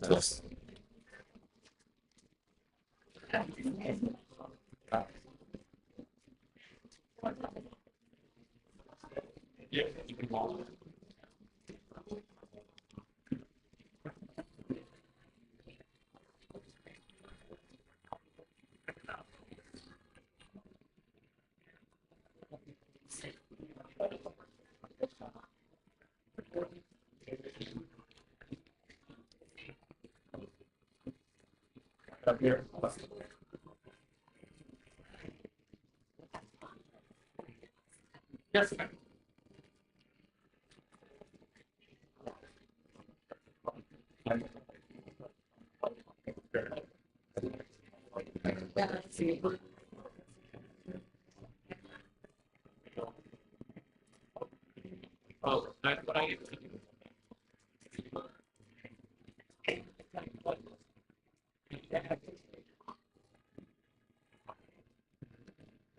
Yes. Yeah, you can walk. Up here. Yes, ma'am. Oh, that's what I get to do.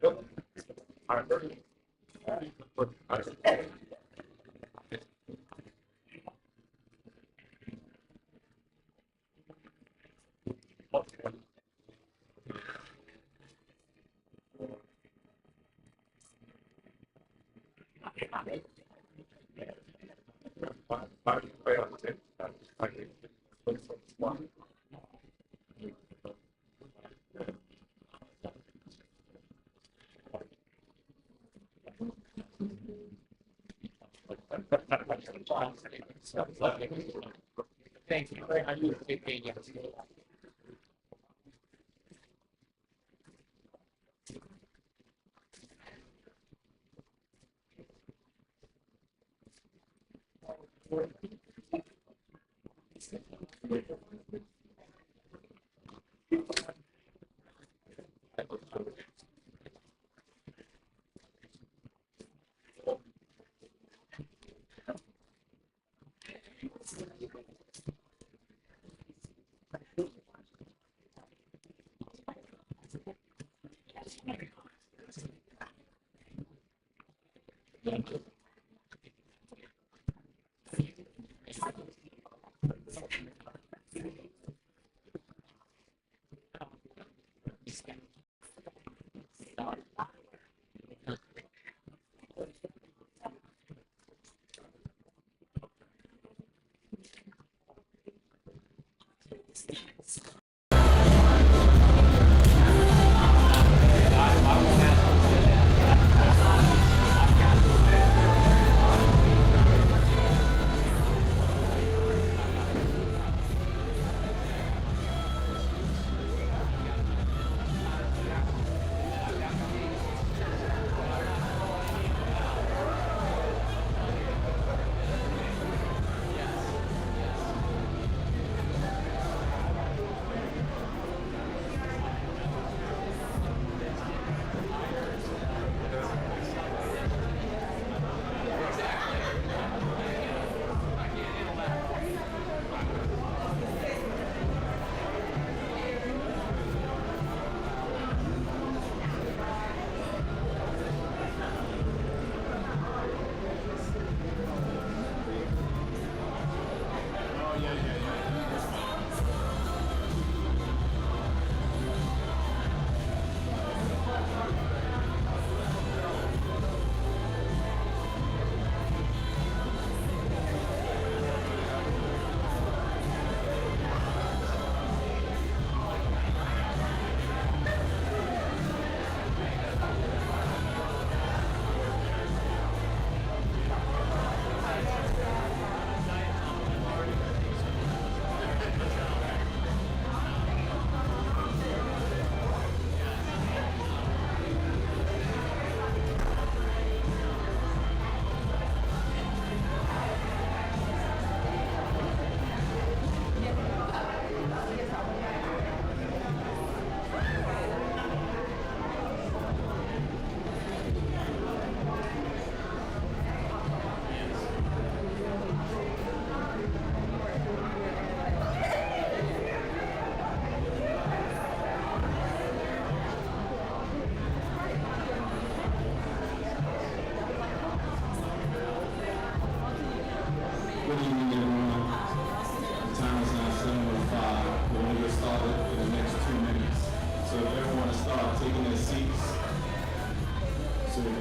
Yep. All right, perfect. All right. Thank you. I do appreciate it.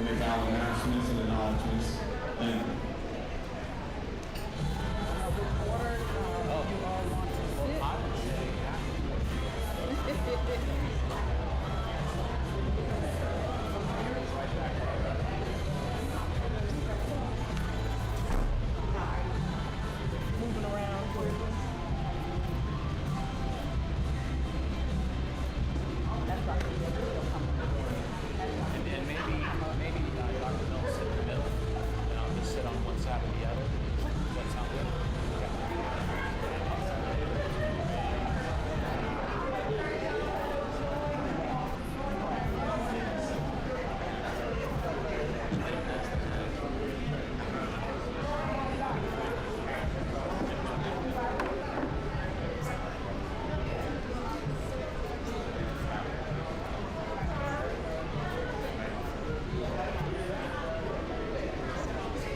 make our announcements and acknowledgements. Thank you. Moving around. That's right. And then maybe Dr. Mills sit in the middle, and I'll just sit on one side or the other. Does that sound good?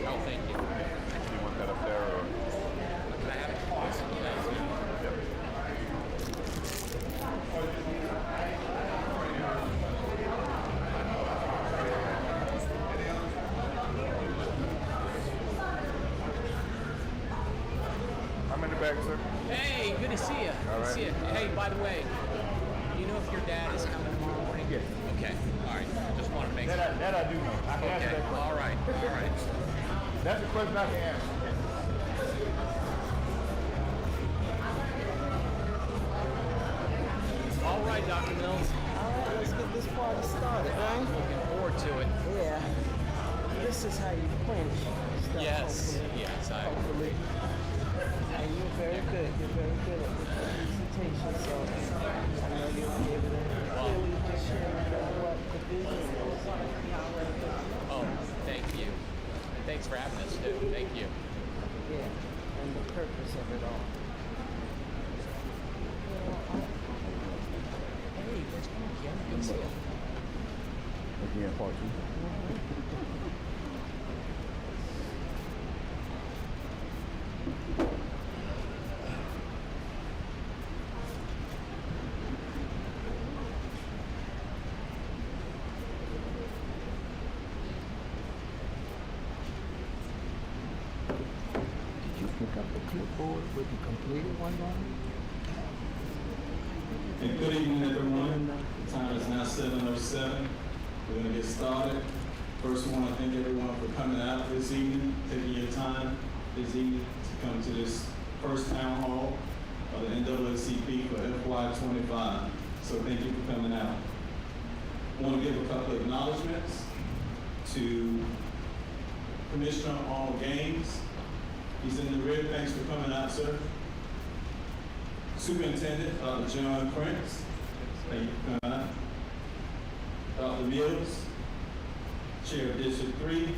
Oh, thank you. You want that up there or? Can I have it? I'm in the back, sir. Hey, good to see you. Good to right. see you. Hey, by the way, do you know if your dad is coming tomorrow morning? Yes. Okay. All right. Just wanted to make sure. That I do know. I can answer Okay. that question. All right. All right. That's a question I can answer. All right, Dr. Mills. All right, let's get this party started, right? Looking forward to it. Yeah. This is how you quench stuff. Yes. Yes. Hopefully. And you're very good. You're very good at the presentation, so I know you'll be able to clearly just share what the vision is. Oh, thank you. And thanks for having us too. Thank you. Yeah, and the purpose of it all. Hey, where's Kim? Good to see you. Again, part two. Did you pick up the clipboard with the completed one, Ronnie? And good evening, everyone. The time is now 7:07. We're going to get started. First, I want to thank everyone for coming out this evening, taking your time this evening to come to this first town hall of the NAACP for FY25. So thank you for coming out. I want to give a couple of acknowledgments to Commissioner Arnold Gaines. He's in the rear. Thanks for coming out, sir. Superintendent, Dr. John Prince. Thank you for coming out. Dr. Mills, Chair of District 3,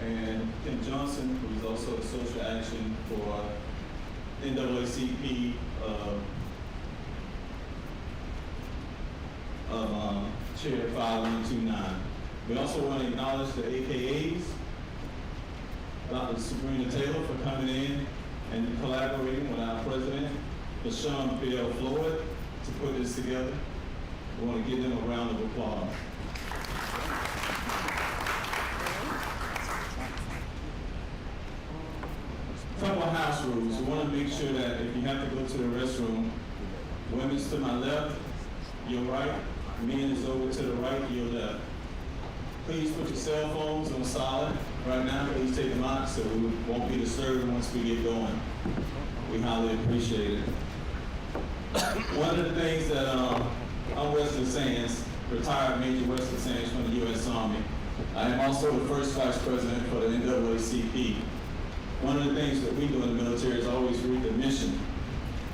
and Kim Johnson, who is also the social action for NAACP Chair 5129. We also want to acknowledge the AKAs, Dr. Sabrina Taylor for coming in and collaborating with our president, LaShawn Bell Floyd, to put this together. We want to give them a round of applause. Couple of house rules. We want to make sure that if you have to go to the restroom, women's to my left, your right, men is over to the right, your left. Please put your cell phones on silent right now. Please take them out so we won't be disturbed once we get going. We highly appreciate it. One of the things that I'm Wesley Sands, retired Major Wesley Sands from the U.S. Army. I am also the first vice president for the NAACP. One of the things that we do in the military is always read the mission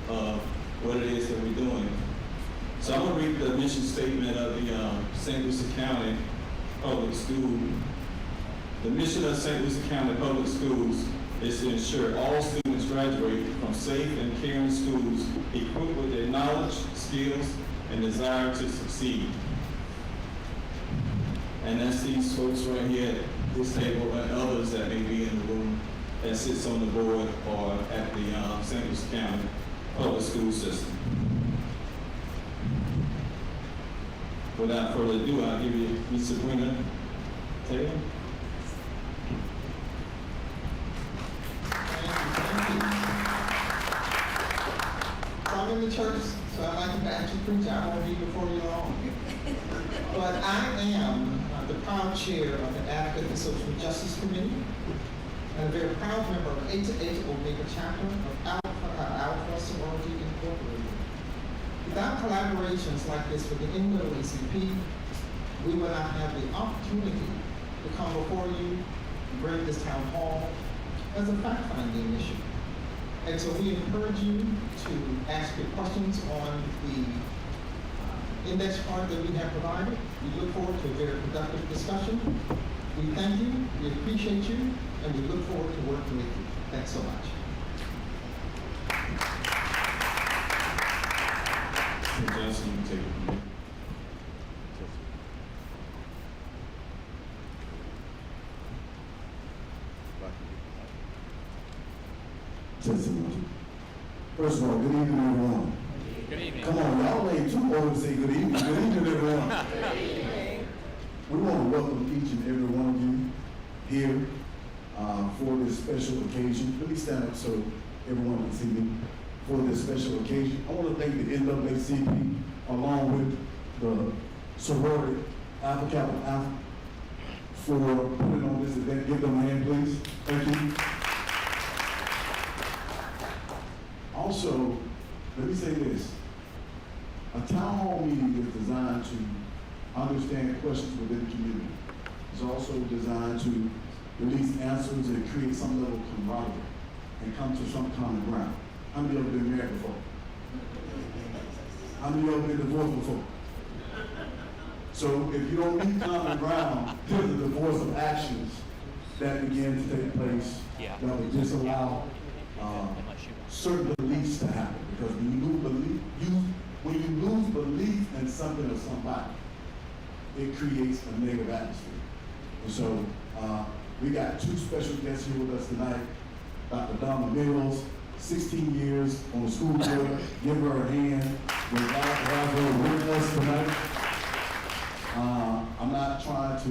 of what it is that we're doing. So I'm going to read the mission statement of the St. Lucie County Public School. The mission of St. Lucie County Public Schools is to ensure all students graduate from safe and caring schools equipped with their knowledge, skills, and desire to succeed. And that's these folks right here at this table and others that may be in the room that sits on the board or at the St. Lucie County Public School System. Without further ado, I'll give you Ms. Sabrina Taylor? Thank you. So I'm in the church, so I like to actually preach. I won't be before you long. But I am the proud chair of the Advocate for Social Justice Committee, and a very proud member of 8 to 8 Omega chapter of Alpha Sorority Incorporated. Without collaborations like this with the NAACP, we will not have the opportunity to come before you and bring this town hall as a fact-finding issue. And so we encourage you to ask your questions on the index card that we have provided. We look forward to a very productive discussion. We thank you, we appreciate you, and we look forward to working with you. Thanks so much. Mr. Johnson, you take it from here. Testimony. First of all, good evening, everyone. Good evening. Come on, y'all ain't too old to say good evening. Good evening, everyone. We want to welcome each and every one of you here for this special occasion. Please stand up so everyone can see me. For this special occasion, I want to thank the NAACP along with the sorority Alpha Kappa Alpha for putting on this event. Give them a hand, please. Thank you. Also, let me say this. A town hall meeting is designed to understand questions within the community. It's also designed to release answers and create some level of camaraderie and come to some common ground. How many of you have been married before? How many of you have been divorced before? So if you don't meet common ground, there's a divorce of actions that begin to take place that will disallow certain beliefs to happen. Because when you lose belief in something or somebody, it creates a negative atmosphere. And so we got two special guests here with us tonight. Dr. Donna Mills, 16 years on the school board. Give her a hand. We're glad to have her with us tonight. I'm not trying to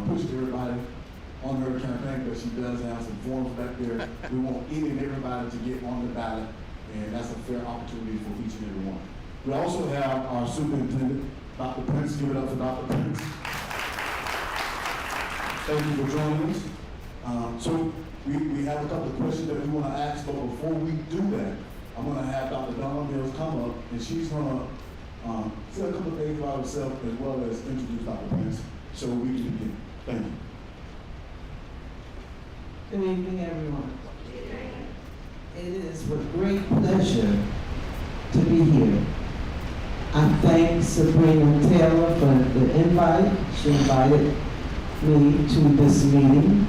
push everybody on her campaign, but she does have some forms back there. We want any and everybody to get on the ballot, and that's a fair opportunity for each and every one. We also have our superintendent, Dr. Prince. Give it up for Dr. Prince. Thank you for joining us. So we have a couple of questions that we want to ask, but before we do that, I'm going to have Dr. Donna Mills come up, and she's going to say a couple of things about herself as well as introduce Dr. Prince so we can begin. Thank you. Good evening, everyone. It is with great pleasure to be here. I thank Sabrina Taylor for the invite. She invited me to this meeting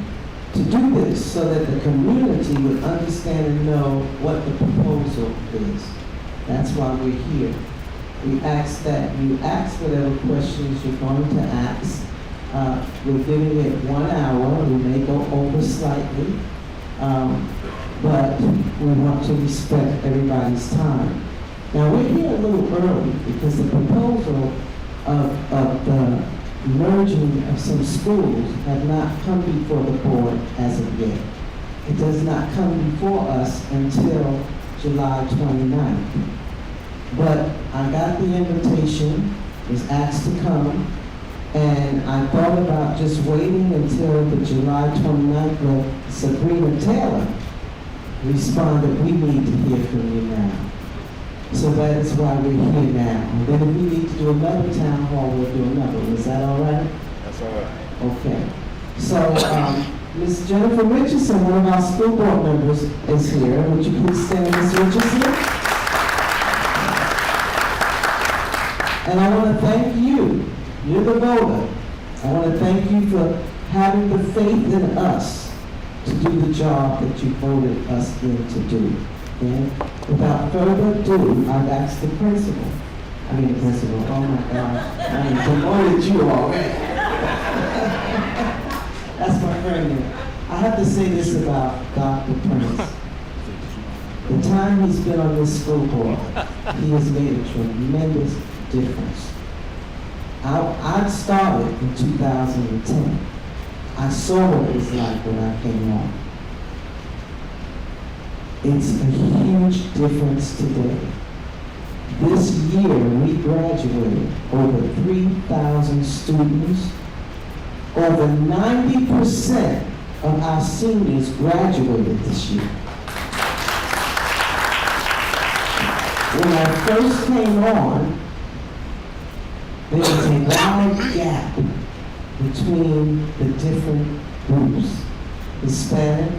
to do this so that the community would understand and know what the proposal is. That's why we're here. We ask that you ask whatever questions you're going to ask. We're giving it 1 hour. We may go over slightly, but we want to respect everybody's time. Now, we're here a little early because the proposal of the merging of some schools have not come before the board as of yet. It does not come before us until July 29th. But I got the invitation, was asked to come, and I thought about just waiting until the July 29th when Sabrina Taylor responded, we need to hear from you now. So that is why we're here now. And then if we need to do another town hall, we'll do another. Is that all right? That's all right. Okay. So Ms. Jennifer Richardson, one of our school board members, is here. Would you please stand, Ms. Richardson? And I want to thank you. You're the voter. I want to thank you for having the faith in us to do the job that you voted us in to do. And without further ado, I've asked the principal. Oh my gosh. I promoted you already. That's my friend here. I have to say this about Dr. Prince. The time he's been on this school board, he has made a tremendous difference. I started in 2010. I saw what it was like when I came on. It's a huge difference today. This year, we graduated over 3,000 students. Over 90% of our seniors graduated this year. When I first came on, there was a wide gap between the different groups, Hispanic,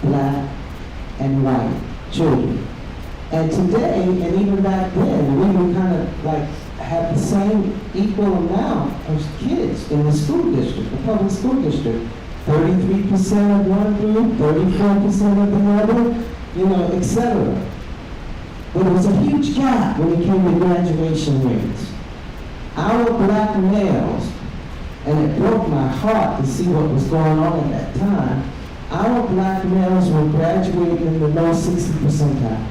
Black, and white children. And today, and even back then, we were kind of like have the same equal amount of kids in the school district, the public school district. 33% of one group, 34% of the other, you know, etc. But there was a huge gap when it came to graduation rates. Our black males, and it broke my heart to see what was going on at that time, our black males were graduating in the low 60 percentile.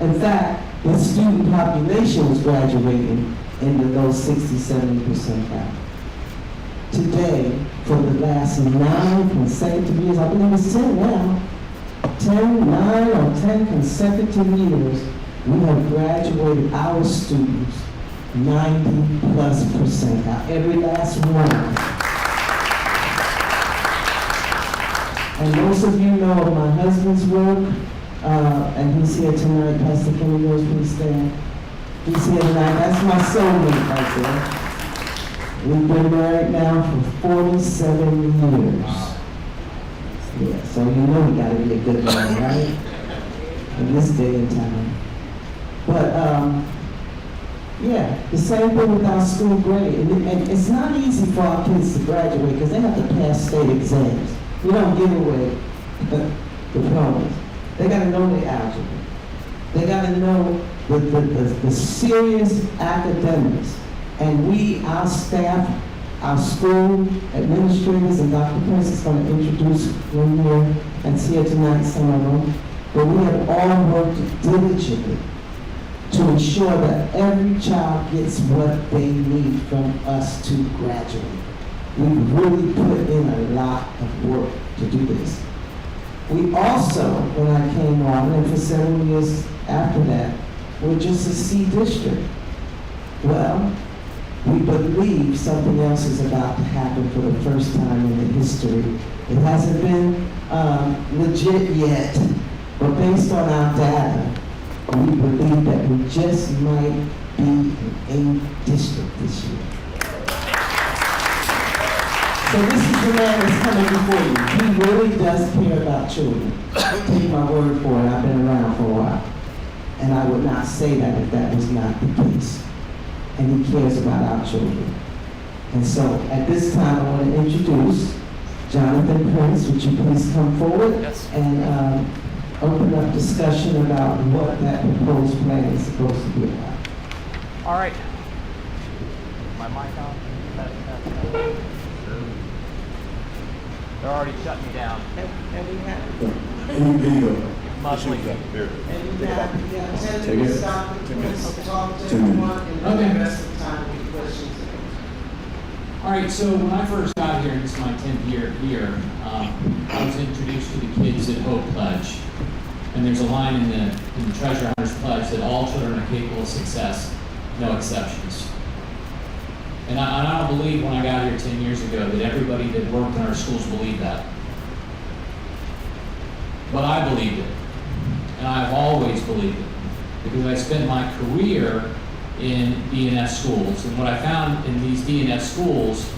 In fact, the student population was graduating in the low 60, 70 percentile. Today, for the last 9 consecutive years, I believe it's 10 now, 9 or 10 consecutive years, we have graduated our students 90+ percentile, every last one. And most of you know of my husband's work, and he's here tonight. Pastor Kenny Mills, please stand. He's here tonight. That's my soulmate right there. We've been married now for 47 years. Yeah, so you know we gotta be a good man, right? In this day and time. But, yeah, the same thing with our school grade. And it's not easy for our kids to graduate because they have to pass state exams. We don't give away diplomas. They gotta know their algebra. They gotta know the serious academics. And we, our staff, our school administrators, and Dr. Prince is going to introduce one here and see here tonight, some of them. But we have all worked diligently to ensure that every child gets what they need from us to graduate. We've really put in a lot of work to do this. We also, when I came on, and for several years after that, we're just a C district. Well, we believe something else is about to happen for the first time in the history. It hasn't been legit yet, but based on our data, we believe that we just might be an A district this year. So this is the man that's coming before you. He really does care about children. Take my word for it, I've been around for a while. And I would not say that if that was not the case. And he cares about our children. And so at this time, I want to introduce Jonathan Prince. Would you please come forward? Yes. And open up discussion about what that proposed plan is supposed to be about. All right. My mic on? They're already shutting me down. And we have, Muffling. and we have 10 minutes, Dr. Prince, to talk to everyone, and then the rest of the time we questions. All right, so when I first got here, and this is my 10th year here, I was introduced to the Kids at Hope Pledge. And there's a line in the Treasure Hunters Pledge that all children are capable of success, no exceptions. And I don't believe when I got here 10 years ago that everybody that worked in our schools believed that. But I believed it. And I've always believed it. Because I spent my career in D&S schools. And what I found in these D&S schools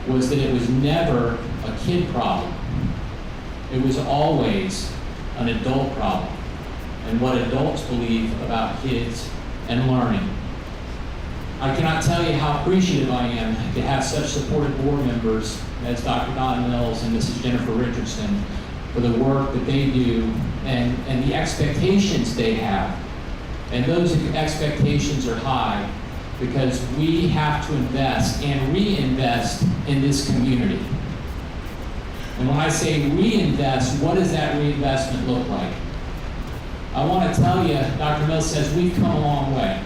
was that it was never a kid problem. It was always an adult problem. And what adults believe about kids and learning. I cannot tell you how appreciative I am to have such supportive board members as Dr. Donna Mills and Mrs. Jennifer Richardson for the work that they do and the expectations they have. And those expectations are high because we have to invest and reinvest in this community. And when I say reinvest, what does that reinvestment look like? I want to tell you, Dr. Mills says we've come a long way.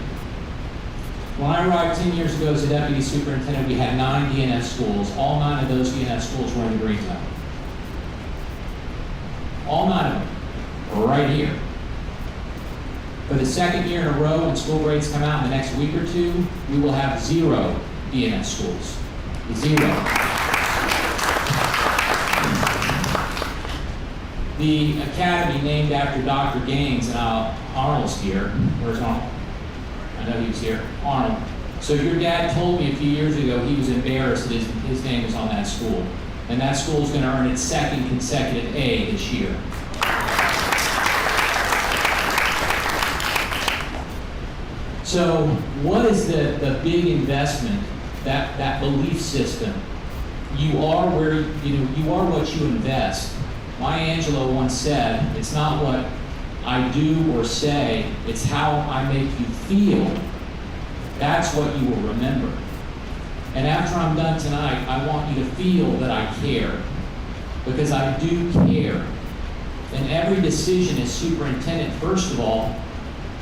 When I arrived 10 years ago as a deputy superintendent, we had 9 DNS schools. All 9 of those DNS schools were in the green zone. All 9 of them are right here. For the second year in a row, when school grades come out in the next week or two, we will have 0 DNS schools. 0. The academy named after Dr. Gaines, and Arnold's here. Where's Arnold? I know he was here. Arnold. So your dad told me a few years ago he was embarrassed that his name was on that school. And that school is going to earn its 2nd consecutive A this year. So what is the big investment, that belief system? You are you are what you invest. Maya Angelou once said, it's not what I do or say, it's how I make you feel. That's what you will remember. And after I'm done tonight, I want you to feel that I care, because I do care. And every decision as superintendent, first of all,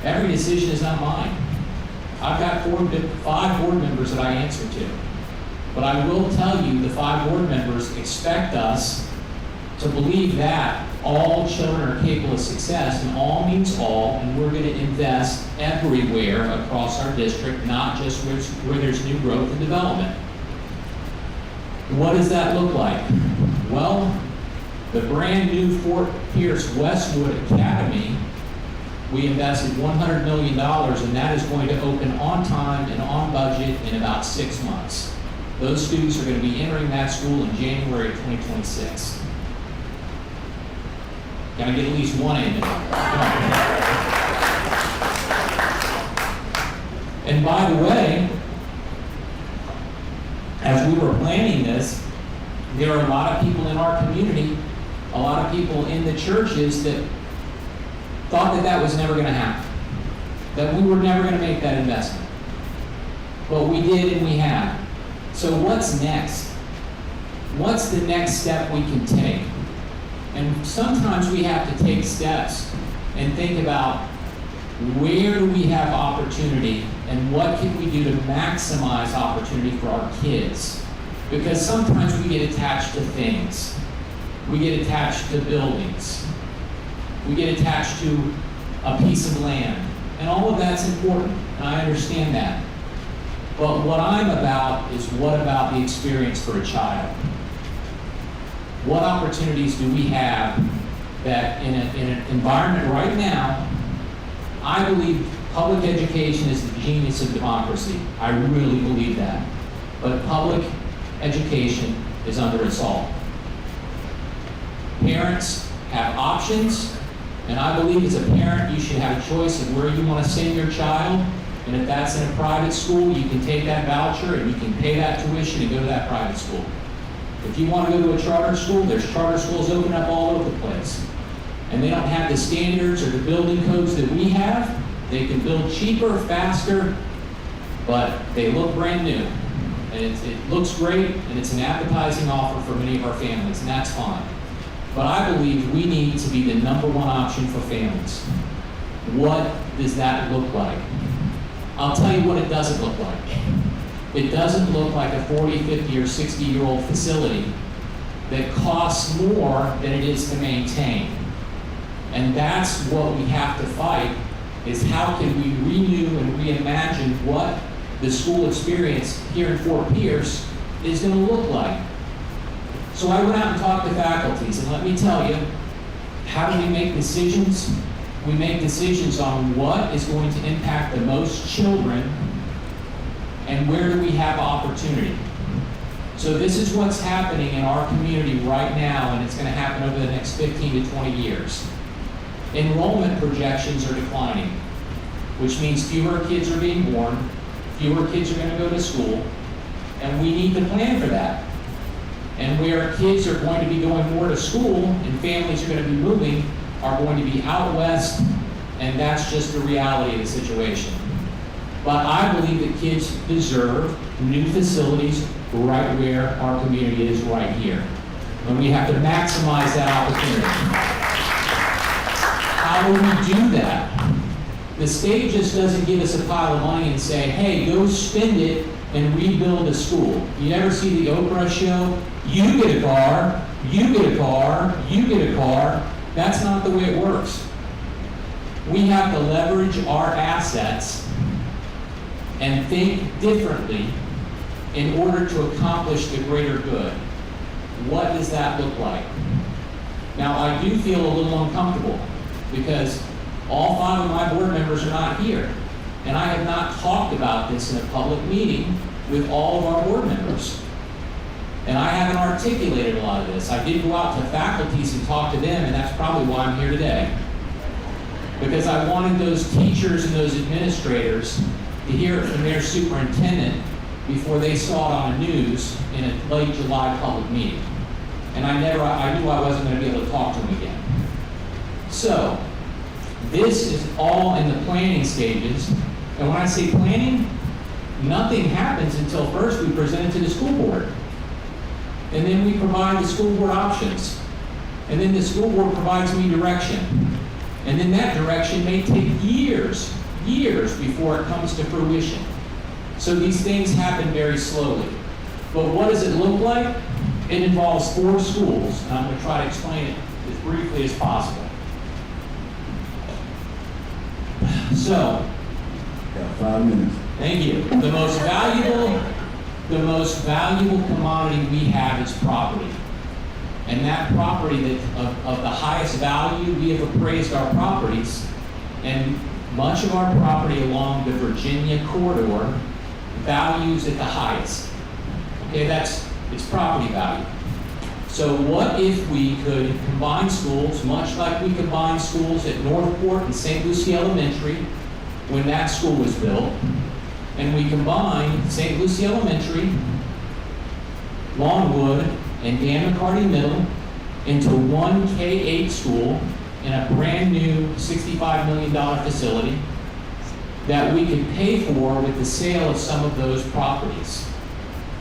every decision is not mine. I've got 5 board members that I answer to. But I will tell you, the 5 board members expect us to believe that all children are capable of success, and all means all, and we're going to invest everywhere across our district, not just where there's new growth and development. What does that look like? Well, the brand new Fort Pierce Westwood Academy, we invested $100 million, and that is going to open on time and on budget in about 6 months. Those students are going to be entering that school in January of 2026. Can I get at least one in there? And by the way, as we were planning this, there are a lot of people in our community, a lot of people in the churches that thought that was never going to happen, that we were never going to make that investment. But we did, and we have. So what's next? What's the next step we can take? And sometimes we have to take steps and think about where do we have opportunity and what can we do to maximize opportunity for our kids. Because sometimes we get attached to things. We get attached to buildings. We get attached to a piece of land. And all of that's important, and I understand that. But what I'm about is what about the experience for a child? What opportunities do we have that in an environment right now, I believe public education is the genius of democracy. I really believe that. But public education is under assault. Parents have options, and I believe as a parent you should have a choice of where you want to send your child. And if that's in a private school, you can take that voucher and you can pay that tuition and go to that private school. If you want to go to a charter school, there's charter schools open up all over the place. And they don't have the standards or the building codes that we have. They can build cheaper, faster, but they look brand new. And it looks great, and it's an appetizing offer for many of our families, and that's fine. But I believe we need to be the #1 option for families. What does that look like? I'll tell you what it doesn't look like. It doesn't look like a 40, 50, or 60-year-old facility that costs more than it is to maintain. And that's what we have to fight, is how can we renew and reimagine what the school experience here in Fort Pierce is going to look like. So I went out and talked to faculties, and let me tell you, how do we make decisions? We make decisions on what is going to impact the most children and where do we have opportunity. So this is what's happening in our community right now, and it's going to happen over the next 15 to 20 years. Enrollment projections are declining, which means fewer kids are being born, fewer kids are going to go to school, and we need to plan for that. And where kids are going to be going more to school and families are going to be moving are going to be out west, and that's just the reality of the situation. But I believe that kids deserve new facilities right where our community is right here. And we have to maximize that opportunity. How do we do that? The state just doesn't give us a pile of money and say, hey, go spend it and rebuild a school. You never see the Oprah show? You get a car, you get a car, you get a car. That's not the way it works. We have to leverage our assets and think differently in order to accomplish the greater good. What does that look like? Now, I do feel a little uncomfortable because all 5 of my board members are not here. And I have not talked about this in a public meeting with all of our board members. And I haven't articulated a lot of this. I did go out to faculties and talk to them, and that's probably why I'm here today. Because I wanted those teachers and those administrators to hear it from their superintendent before they saw it on the news in a late July public meeting. And I knew I wasn't going to be able to talk to them again. So, this is all in the planning stages. And when I say planning, nothing happens until first we present it to the school board. And then we provide the school board options. And then the school board provides me direction. And then that direction may take years before it comes to fruition. So these things happen very slowly. But what does it look like? It involves 4 schools, and I'm going to try to explain it as briefly as possible. So, Got 5 minutes. thank you. The most valuable commodity we have is property. And that property of the highest value, we have appraised our properties, and much of our property along the Virginia corridor values at the highest. Okay, it's property value. So what if we could combine schools, much like we combined schools at Northport and St. Lucie Elementary when that school was built, and we combined St. Lucie Elementary, Longwood, and Dan McCarty Middle into one K-8 school in a brand new $65 million facility that we could pay for with the sale of some of those properties.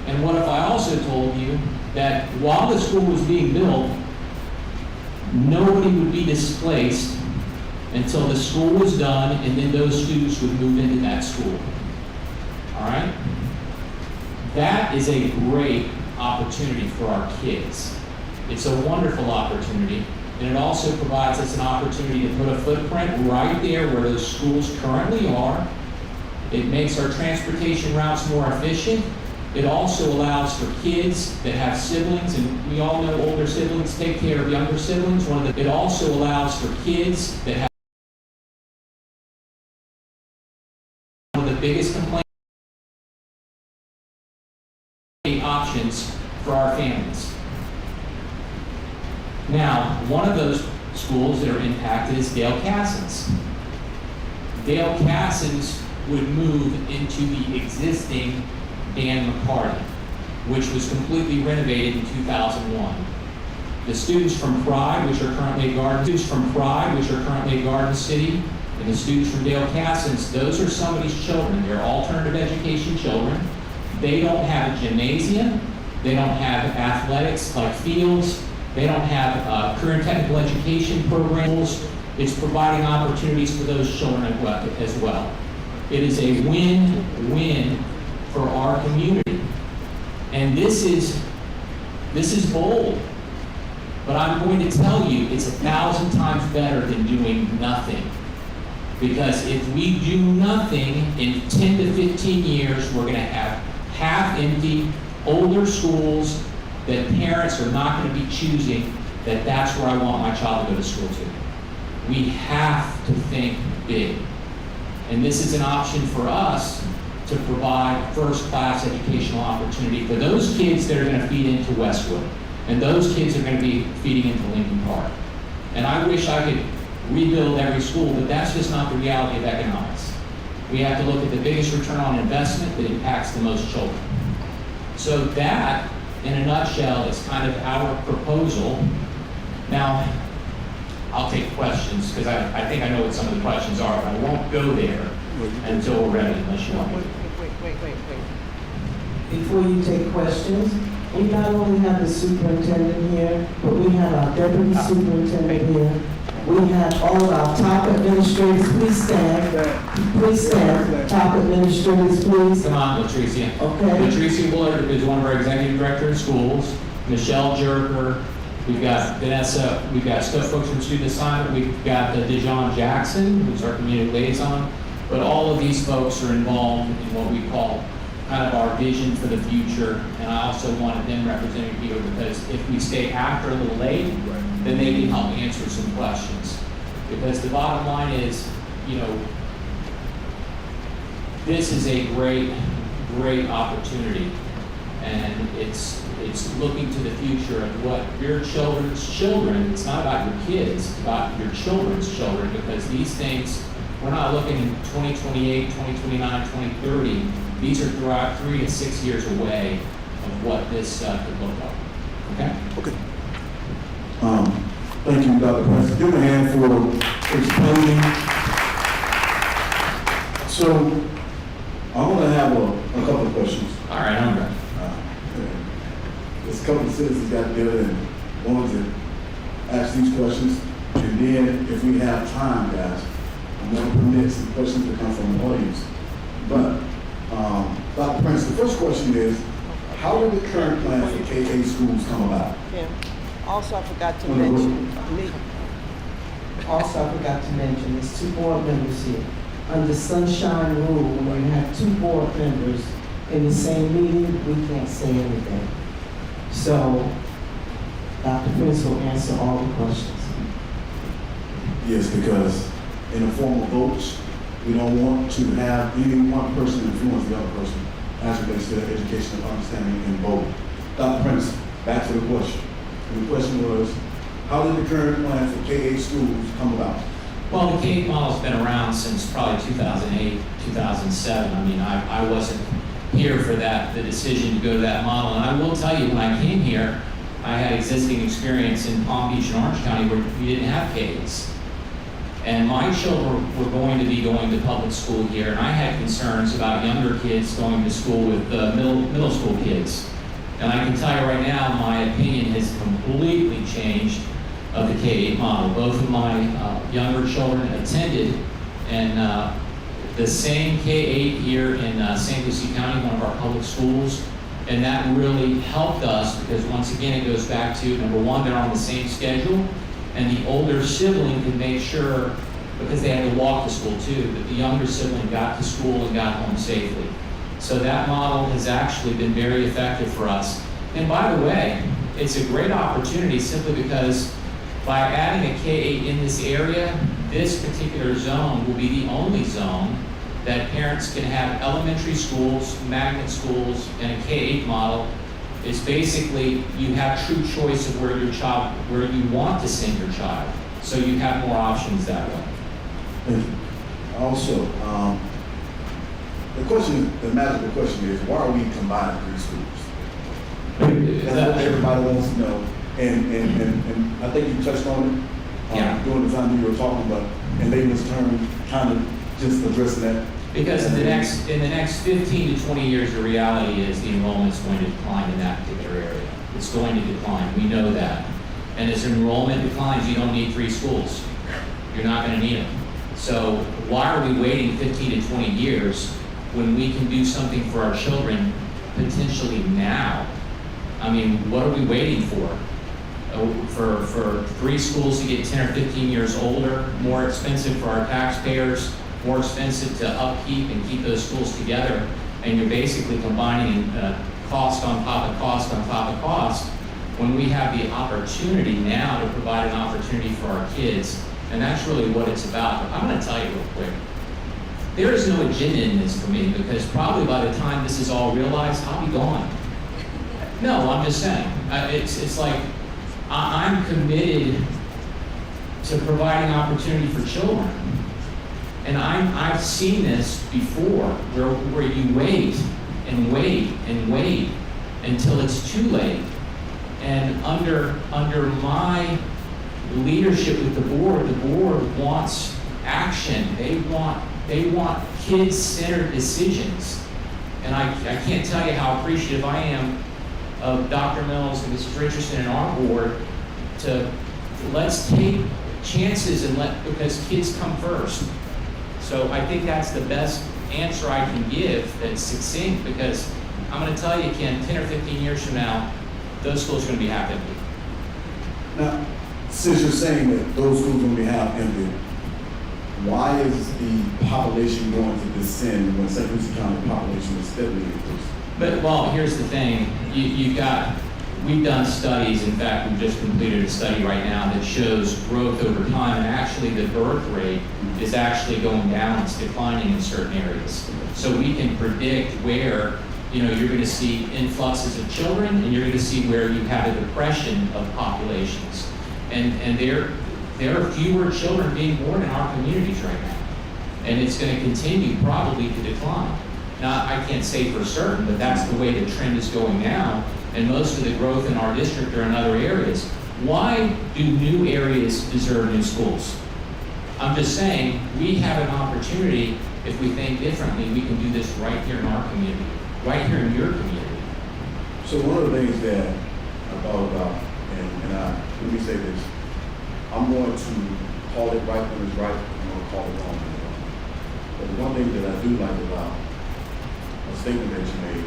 And what if I also told you that while the school was being built, nobody would be displaced until the school was done, and then those students would move into that school. All right? That is a great opportunity for our kids. It's a wonderful opportunity, and it also provides us an opportunity to put a footprint right there where those schools currently are. It makes our transportation routes more efficient. It also allows for kids that have siblings, and we all know older siblings take care of younger siblings. It also allows for kids that have one of the biggest complaints options for our families. Now, one of those schools that are impacted is Dale Cassens. Dale Cassens would move into the existing Dan McCarty, which was completely renovated in 2001. The students from Pride, which are currently at Garden City, and the students from Dale Cassens, those are somebody's children. They're alternative education children. They don't have a gymnasium. They don't have athletics like fields. They don't have career and technical education programs. It's providing opportunities for those children as well. It is a win-win for our community. And this is bold. But I'm going to tell you, it's 1,000 times better than doing nothing. Because if we do nothing, in 10 to 15 years, we're going to have half-empty, older schools that parents are not going to be choosing that that's where I want my child to go to school to. We have to think big. And this is an option for us to provide first-class educational opportunity for those kids that are going to feed into Westwood. And those kids are going to be feeding into Lincoln Park. And I wish I could rebuild every school, but that's just not the reality of economics. We have to look at the biggest return on investment that impacts the most children. So that, in a nutshell, is kind of our proposal. Now, I'll take questions, because I think I know what some of the questions are, but I won't go there until we're ready, unless you want me to. Wait. Before you take questions, we not only have the superintendent here, but we have our deputy superintendent here, We have all of our top administrators, please stand. Please stand. Top administrators, please. Come on, Latricia. Okay. Latricia Willard is one of our executive director of schools. Michelle Jerker. We've got Vanessa. We've got folks from student assignment. We've got Dijon Jackson, who's our community liaison. But all of these folks are involved in what we call kind of our vision for the future. And I also wanted them represented here because if we stay after a little late, then they can help answer some questions. Because the bottom line is, you know, this is a great, great opportunity. And it's looking to the future of what your children's children, it's not about your kids, it's about your children's children, because these things, we're not looking in 2028, 2029, 2030. These are 3 to 6 years away of what this could look like. Okay? Okay. Thank you, Dr. Prince. Give him a hand for explaining. So, I want to have a couple of questions. All right, I'm ready. There's a couple of citizens got together and wanted to ask these questions. And then, if we have time, guys, I'm going to permit some questions to come from the audience. But, Dr. Prince, the first question is, how did the current plan for K-8 schools come about? Yeah. Also, I forgot to mention, there's 2 board members here. Under sunshine rule, when you have 2 board members in the same meeting, we can't say anything. So, Dr. Prince will answer all the questions. Yes, because in the form of votes, we don't want to have any one person influence the other person as it relates to their educational understanding and vote. Dr. Prince, back to the question. And the question was, how did the current plan for K-8 schools come about? Well, the K-8 model's been around since probably 2008, 2007. I mean, I wasn't here for that, the decision to go to that model. And I will tell you, when I came here, I had existing experience in Palm Beach and Orange County where we didn't have K-8s. And my children were going to be going to public school here, and I had concerns about younger kids going to school with middle school kids. And I can tell you right now, my opinion has completely changed of the K-8 model. Both of my younger children attended and the same K-8 here in St. Lucie County, one of our public schools, and that really helped us because once again it goes back to, number one, they're on the same schedule, and the older sibling can make sure, because they had to walk to school too, that the younger sibling got to school and got home safely. So that model has actually been very effective for us. And by the way, it's a great opportunity simply because by adding a K-8 in this area, this particular zone will be the only zone that parents can have elementary schools, magnet schools, and a K-8 model. Is basically you have true choice of where your child, where you want to send your child. So you have more options that way. Thank you. Also, the magical question is, why are we combining 3 schools? That's what everybody wants to know. And I think you touched on it during the time you were talking about, and layman's term, kind of just addressing that. Because in the next 15 to 20 years, the reality is the enrollment's going to decline in that particular area. It's going to decline. We know that. And as enrollment declines, you don't need 3 schools. You're not going to need them. So why are we waiting 15 to 20 years when we can do something for our children potentially now? I mean, what are we waiting for? For 3 schools to get 10 or 15 years older, more expensive for our taxpayers, more expensive to upkeep and keep those schools together, and you're basically combining cost on top of cost on top of cost, when we have the opportunity now to provide an opportunity for our kids. And that's really what it's about. But I'm going to tell you real quick, there is no agenda in this for me, because probably by the time this is all realized, I'll be gone. No, I'm just saying. It's like I'm committed to providing opportunity for children. And I've seen this before, where you wait and wait and wait until it's too late. And under my leadership with the board wants action. They want kids-centered decisions. And I can't tell you how appreciative I am of Dr. Mills and Mrs. Richardson and our board to let's take chances because kids come first. So I think that's the best answer I can give that's succinct, because I'm going to tell you, Ken, 10 or 15 years from now, those schools are going to be half empty. Now, since you're saying that those schools are going to be half empty, why is the population going to descend when St. Lucie County population is steadily increasing? But, well, here's the thing. We've done studies. In fact, we've just completed a study right now that shows growth over time, and actually the birth rate is actually going down. It's declining in certain areas. So we can predict where, you're going to see influxes of children, and you're going to see where you have a depression of populations. And there are fewer children being born in our communities right now. And it's going to continue probably to decline. Now, I can't say for certain, but that's the way the trend is going now. And most of the growth in our district are in other areas. Why do new areas deserve new schools? I'm just saying, we have an opportunity. If we think differently, we can do this right here in our community, right here in your community. So one of the things that I thought about, and let me say this, I'm going to call it right when it's right, I'm going to call it wrong when it's wrong. But the one thing that I do like about a statement that you made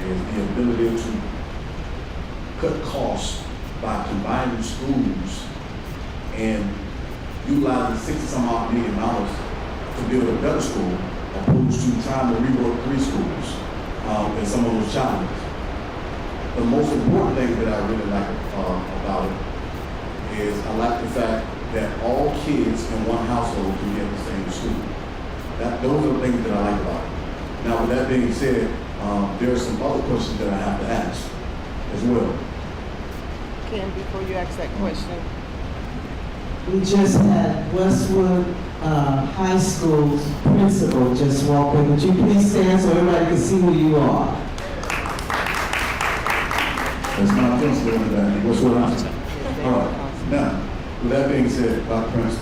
is the ability to cut costs by combining schools and utilizing $60-some-odd million to build a better school, opposed to trying to rework 3 schools and some of those challenges. The most important thing that I really like about it is I like the fact that all kids in one household can get the same school. Those are the things that I like about it. Now, with that being said, there are some other questions that I have to ask as well. Ken, before you ask that question, We just had Westwood High School's principal just walk in. Would you please stand so everybody can see who you are? That's my principal in the back. What's what I'm All right. Now, with that being said, Dr. Prince,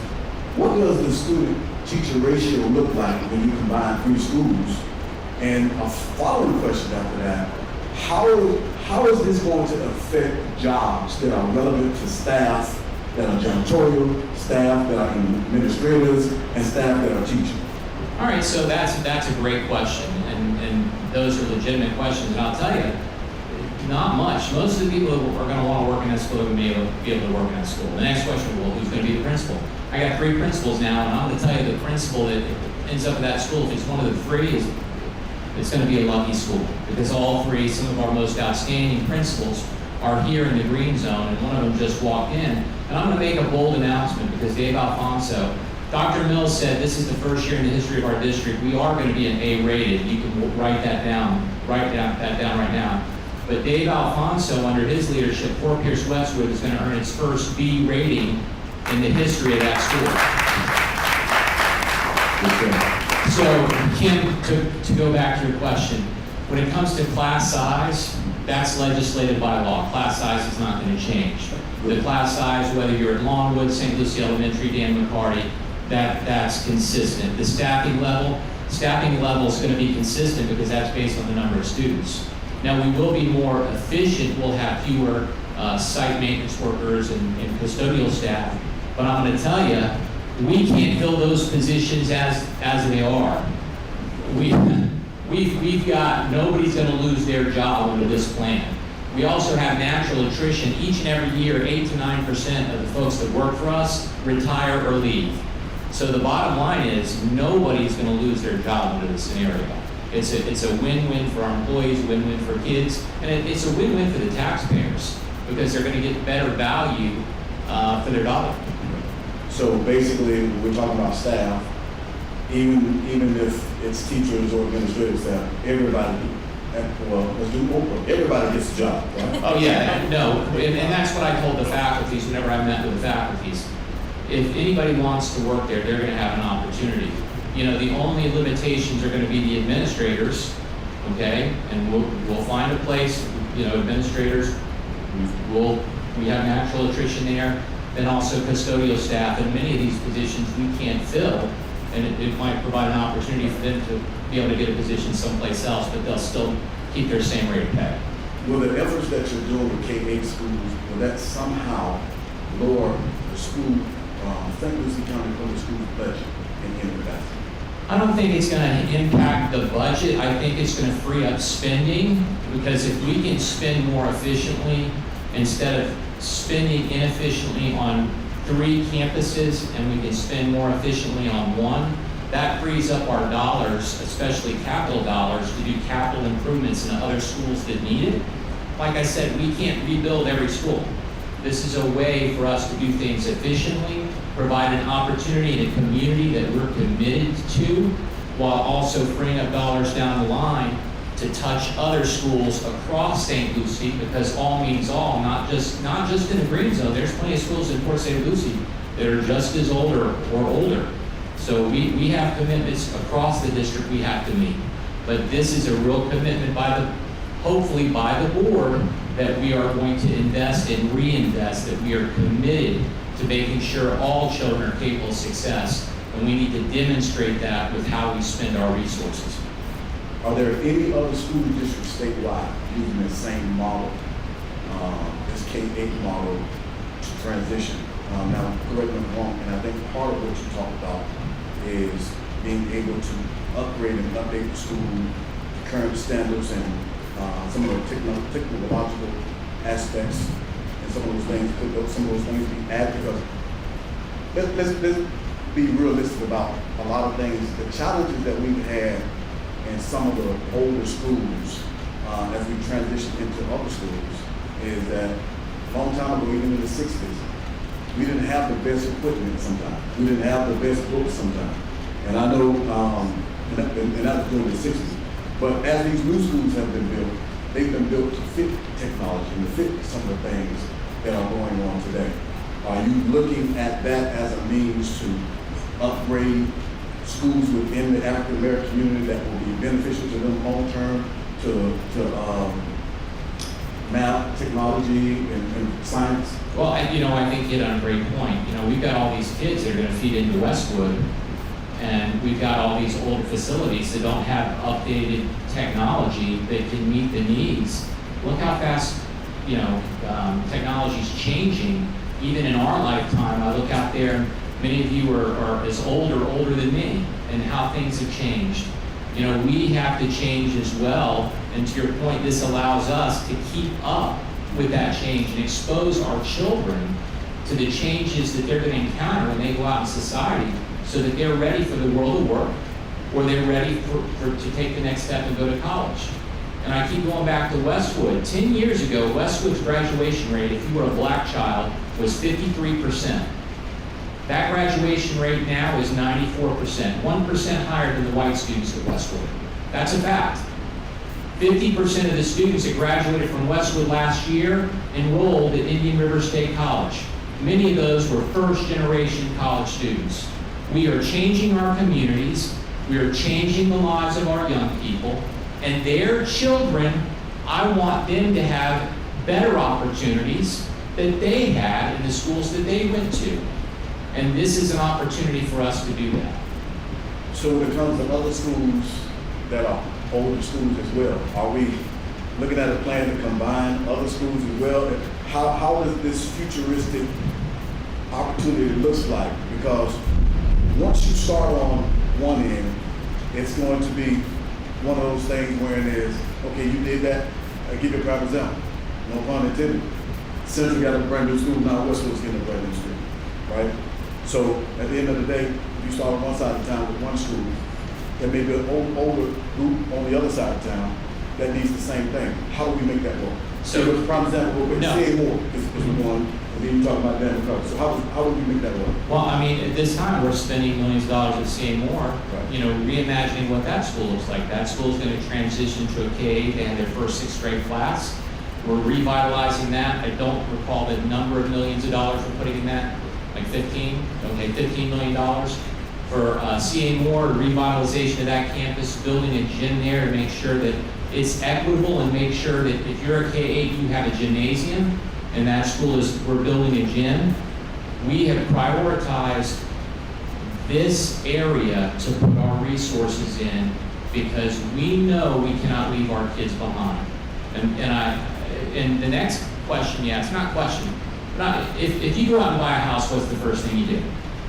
what does the student-teacher ratio look like when you combine 3 schools? And a following question after that, how is this going to affect jobs that are relevant to staff that are janitorial, staff that are administrators, and staff that are teaching? All right, so that's a great question, and those are legitimate questions. And I'll tell you, not much. Most of the people who are going to want to work in that school are going to be able to work in that school. The next question, well, who's going to be the principal? I got 3 principals now, and I'm going to tell you the principal that ends up at that school, if it's one of the 3, it's going to be a lucky school, because all 3, some of our most outstanding principals, are here in the green zone, and one of them just walked in. And I'm going to make a bold announcement, because Dave Alfonso, Dr. Mills said this is the first year in the history of our district we are going to be an A-rated. You can write that down right now. But Dave Alfonso, under his leadership, Fort Pierce Westwood is going to earn its first B rating in the history of that school. So, Kim, to go back to your question, when it comes to class size, that's legislated by law. Class size is not going to change. The class size, whether you're at Longwood, St. Lucie Elementary, Dan McCarty, that's consistent. The staffing level is going to be consistent, because that's based on the number of students. Now, we will be more efficient. We'll have fewer site maintenance workers and custodial staff. But I'm going to tell you, we can't fill those positions as they are. We've got, nobody's going to lose their job under this plan. We also have natural attrition. Each and every year, 8 to 9% of the folks that work for us retire or leave. So the bottom line is, nobody's going to lose their job under this scenario. It's a win-win for our employees, win-win for kids, and it's a win-win for the taxpayers, because they're going to get better value for their dollar. So basically, we're talking about staff, even if it's teachers or administrative staff, everybody, well, let's do Oprah, everybody gets a job, right? Oh yeah, no, and that's what I told the faculties whenever I met with the faculties. If anybody wants to work there, they're going to have an opportunity. The only limitations are going to be the administrators, okay? And we'll find a place, administrators, we have natural attrition there, then also custodial staff, and many of these positions we can't fill, and it might provide an opportunity for them to be able to get a position someplace else, but they'll still keep their same rate of pay. Will the efforts that you're doing with K-8 schools, will that somehow lower the school St. Lucie County Public Schools budget in any capacity? I don't think it's gonna impact the budget. I think it's gonna free up spending, because if we can spend more efficiently, instead of spending inefficiently on 3 campuses, and we can spend more efficiently on 1, that frees up our dollars, especially capital dollars, to do capital improvements in other schools that need it. Like I said, we can't rebuild every school. This is a way for us to do things efficiently, provide an opportunity in a community that we're committed to, while also freeing up dollars down the line to touch other schools across St. Lucie, because all means all, not just in the green zone. There's plenty of schools in Port St. Lucie that are just as old or older. So we have commitments across the district we have to meet. But this is a real commitment hopefully by the board, that we are going to invest and reinvest, that we are committed to making sure all children are capable of success. And we need to demonstrate that with how we spend our resources. Are there any other school districts statewide using the same model, this K-8 model to transition? Now, correct me if I'm wrong, and I think part of what you talked about is being able to upgrade and update the school to current standards and some of the technological aspects, and some of those things be added, because let's be realistic about a lot of things. The challenges that we've had in some of the older schools as we transition into other schools is that a long time ago, even in the 60s, we didn't have the best equipment sometimes. We didn't have the best books sometimes. And I know, and that was during the 60s. But as these new schools have been built, they've been built to fit technology and to fit some of the things that are going on today. Are you looking at that as a means to upgrade schools within the African American community that will be beneficial to them long term, to math, technology, and science? Well, I think you hit on a great point. We've got all these kids that are going to feed into Westwood, and we've got all these older facilities that don't have updated technology that can meet the needs. Look how fast, technology's changing. Even in our lifetime, I look out there, many of you are as old or older than me, and how things have changed. We have to change as well, and to your point, this allows us to keep up with that change and expose our children to the changes that they're going to encounter when they go out in society, so that they're ready for the world of work, or they're ready to take the next step and go to college. And I keep going back to Westwood. 10 years ago, Westwood's graduation rate, if you were a black child, was 53%. That graduation rate now is 94%, 1% higher than the white students at Westwood. That's a fact. 50% of the students that graduated from Westwood last year enrolled at Indian River State College. Many of those were first-generation college students. We are changing our communities, we are changing the lives of our young people, and their children, I want them to have better opportunities that they had in the schools that they went to. And this is an opportunity for us to do that. So when it comes to other schools that are older schools as well, are we looking at a plan to combine other schools as well? How does this futuristic opportunity look like? Because once you start on one end, it's going to be one of those things where it is, okay, you did that, I'll give you a prime example. No pun intended. Central got a brand new school, now Westwood's getting a brand new school, right? So at the end of the day, if you start on one side of town with one school, there may be an older group on the other side of town that needs the same thing. How do we make that work? So give us a prime example, but say more, because we're going, and then you talk about that. So how do we make that work? Well, at this time, we're spending millions of dollars at Seymour, reimagining what that school looks like. That school is going to transition to a K-8. They have their first 6th grade class. We're revitalizing that. I don't recall the number of millions of dollars we're putting in that, like 15? Okay, $15 million. For Seymour, revitalization of that campus, building a gym there to make sure that it's equitable, and make sure that if you're a K-8, you have a gymnasium, and that school we're building a gym. We have prioritized this area to put our resources in, because we know we cannot leave our kids behind. And the next question, it's not question. If you go out and buy a house, what's the first thing you do?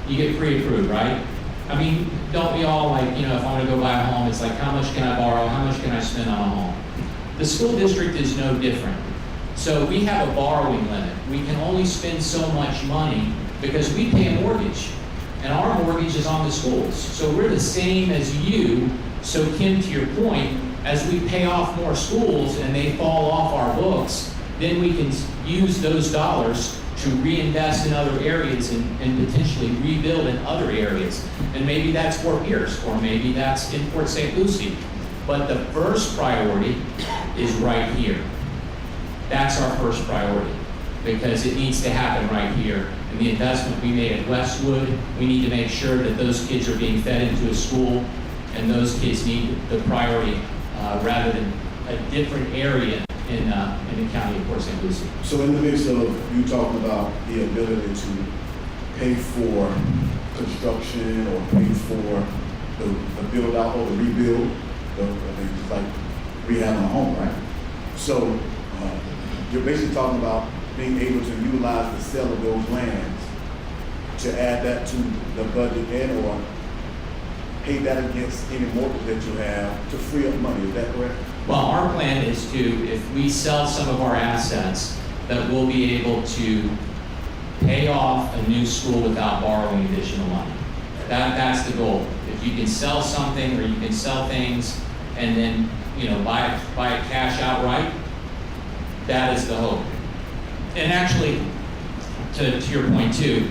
You get pre-approved, right? I mean, don't we all like, you know, if I want to go buy a home, it's like, how much can I borrow? How much can I spend on a home? The school district is no different. So we have a borrowing limit. We can only spend so much money because we pay a mortgage. And our mortgage is on the schools. So we're the same as you. So Kim, to your point, as we pay off more schools and they fall off our books, then we can use those dollars to reinvest in other areas and potentially rebuild in other areas. And maybe that's Fort Pierce, or maybe that's in Port St. Lucie. But the first priority is right here. That's our first priority, because it needs to happen right here. And the investment we made at Westwood, we need to make sure that those kids are being fed into a school, and those kids need the priority rather than a different area in the county of Port St. Lucie. So in the midst of you talking about the ability to pay for construction or pay for the build out or the rebuild, it's like rehabbing a home, right? So you're basically talking about being able to utilize the sale of those lands to add that to the budget and or pay that against any mortgage that you have to free up money. Is that correct? Well, our plan is to, if we sell some of our assets, that we'll be able to pay off a new school without borrowing additional money. That's the goal. If you can sell something, or you can sell things and then, you know, buy it cash outright, that is the hope. And actually, to your point too,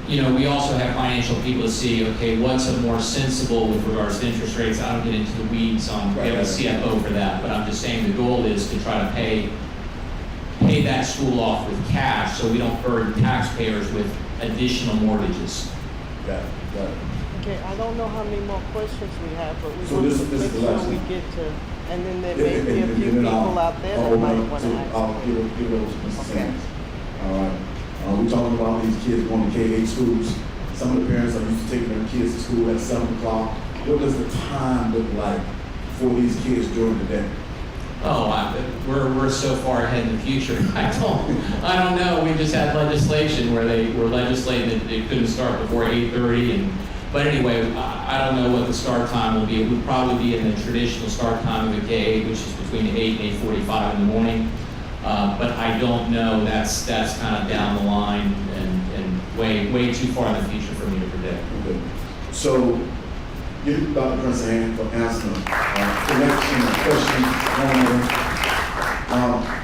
you know, we also have financial people to see, okay, what's a more sensible with regards to interest rates. I don't get into the weeds on, we have a CFO for that, but I'm just saying the goal is to try to pay that school off with cash so we don't burden taxpayers with additional mortgages. Got it. Okay, I don't know how many more questions we have, but we So want this to is make the sure last we one. get to, and then there may be a few And then people out there that might want to ask. I'll give those to Mr. Okay. Sanders. All right. We're talking about these kids going to K-8 schools. Some of the parents are used to taking their kids to school at 7 o'clock. What does the time look like for these kids during the day? Oh, we're so far ahead in the future. I don't know. We just had legislation where they were legislating that it couldn't start before 8:30. But anyway, I don't know what the start time will be. It would probably be in the traditional start time of the K-8, which is between 8 and 8:45 in the morning. But I don't know. That's kind of down the line and way too far in the future for me to predict. Okay. So, give Dr. Prince a hand for answering the next question.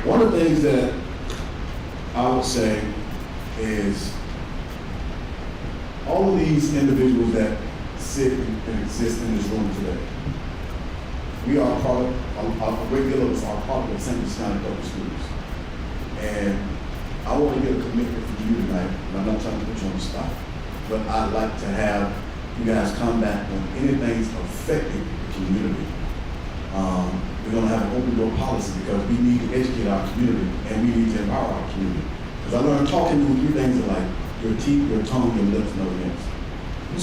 One of the things that I would say is all of these individuals that sit and exist in this room today, we are part of, a great deal of us are part of the St. Lucie County Public Schools. And I want to get a commitment from you tonight, and I'm not trying to put you on the spot, but I'd like to have you guys come back when anything's affecting the community. We're going to have an open door policy because we need to educate our community and we need to empower our community. Because I learned talking to three things are like your teeth, your tongue, your lips, and nothing else.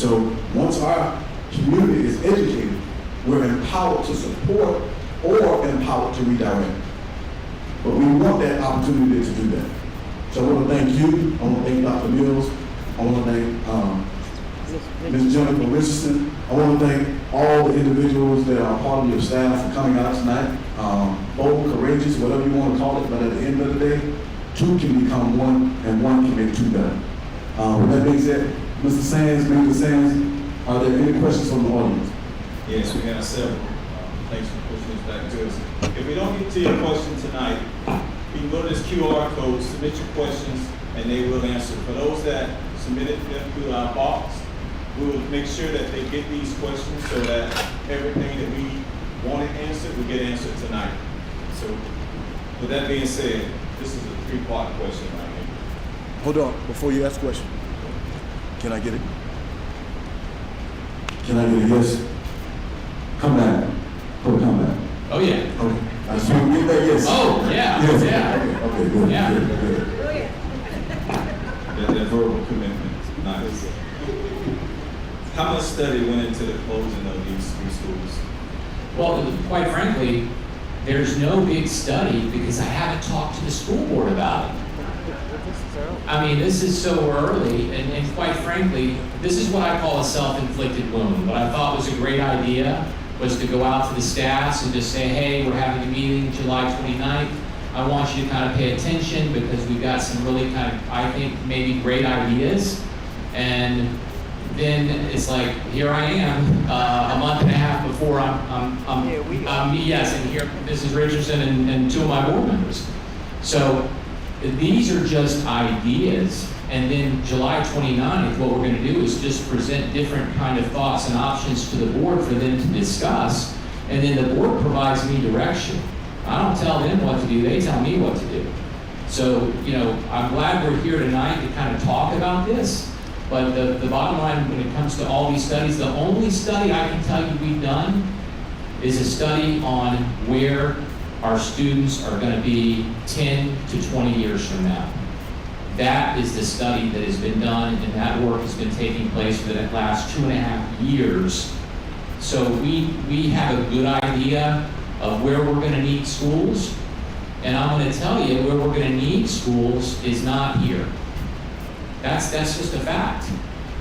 So once our community is educated, we're empowered to support or empowered to redirect. But we want that opportunity to do that. So I want to thank you. I want to thank Dr. Mills. I want to thank Ms. Jennifer Richardson. I want to thank all the individuals that are part of your staff for coming out tonight. Bold, courageous, whatever you want to call it, but at the end of the day, two can become one and one can make two better. With that being said, Mr. Sands, Mr. Sands, are there any questions from the audience? Yes, we have several. Thanks for pushing this back to us. If we don't get to your question tonight, you can go to this QR code, submit your questions, and they will answer. For those that submitted them through our box, we will make sure that they get these questions so that everything that we wanted answered will get answered tonight. So, with that being said, this is a three-part question right here. Hold on, before you ask a question. Can I get it? Can I get a yes? Come back. Come back. Oh yeah. Okay. I just want to get that yes. Oh yeah. Yes. Yeah. Okay, good. Yeah. Good. That verbal commitment, nice. How much study went into the closing of these schools? Well, quite frankly, there's no big study because I haven't talked to the school board about it. This is early. I mean, this is so early, and quite frankly, this is what I call a self-inflicted wound. What I thought was a great idea was to go out to the staffs and just say, hey, we're having a meeting July 29th. I want you to kind of pay attention because we've got some really kind of, I think, maybe great ideas. And then it's like, here I am, a month and a half before yes, and here, Mrs. Richardson and two of my board members. So these are just ideas. And then July 29th, what we're going to do is just present different kind of thoughts and options to the board for them to discuss. And then the board provides me direction. I don't tell them what to do, they tell me what to do. So, you know, I'm glad we're here tonight to kind of talk about this. But the bottom line when it comes to all these studies, the only study I can tell you we've done is a study on where our students are going to be 10 to 20 years from now. That is the study that has been done, and that work has been taking place for the last 2.5 years. So we have a good idea of where we're going to need schools, and I'm going to tell you where we're going to need schools is not here. That's just a fact.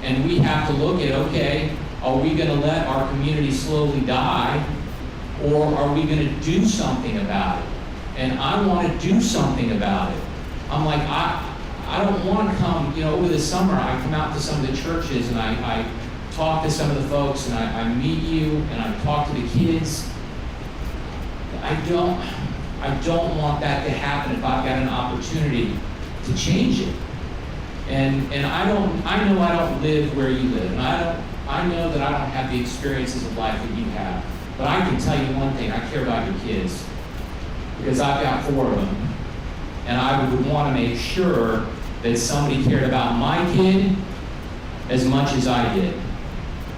And we have to look at, okay, are we going to let our community slowly die, or are we going to do something about it? And I want to do something about it. I'm like, I don't want to come, you know, over the summer, I come out to some of the churches and I talk to some of the folks and I meet you and I talk to the kids. I don't want that to happen if I've got an opportunity to change it. And I know I don't live where you live, and I know that I don't have the experiences of life that you have. But I can tell you one thing, I care about your kids. Because I've got 4 of them. And I would want to make sure that somebody cared about my kid as much as I did.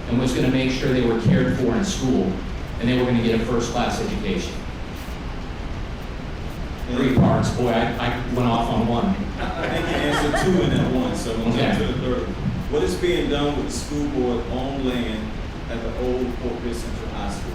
And was going to make sure they were cared for in school. And they were going to get a first-class education. 3 parts, boy, I went off on one. I think you answered 2 in that one, so we'll jump to the third. What is being done with the school board on land at the old Fort Pierce Central High School?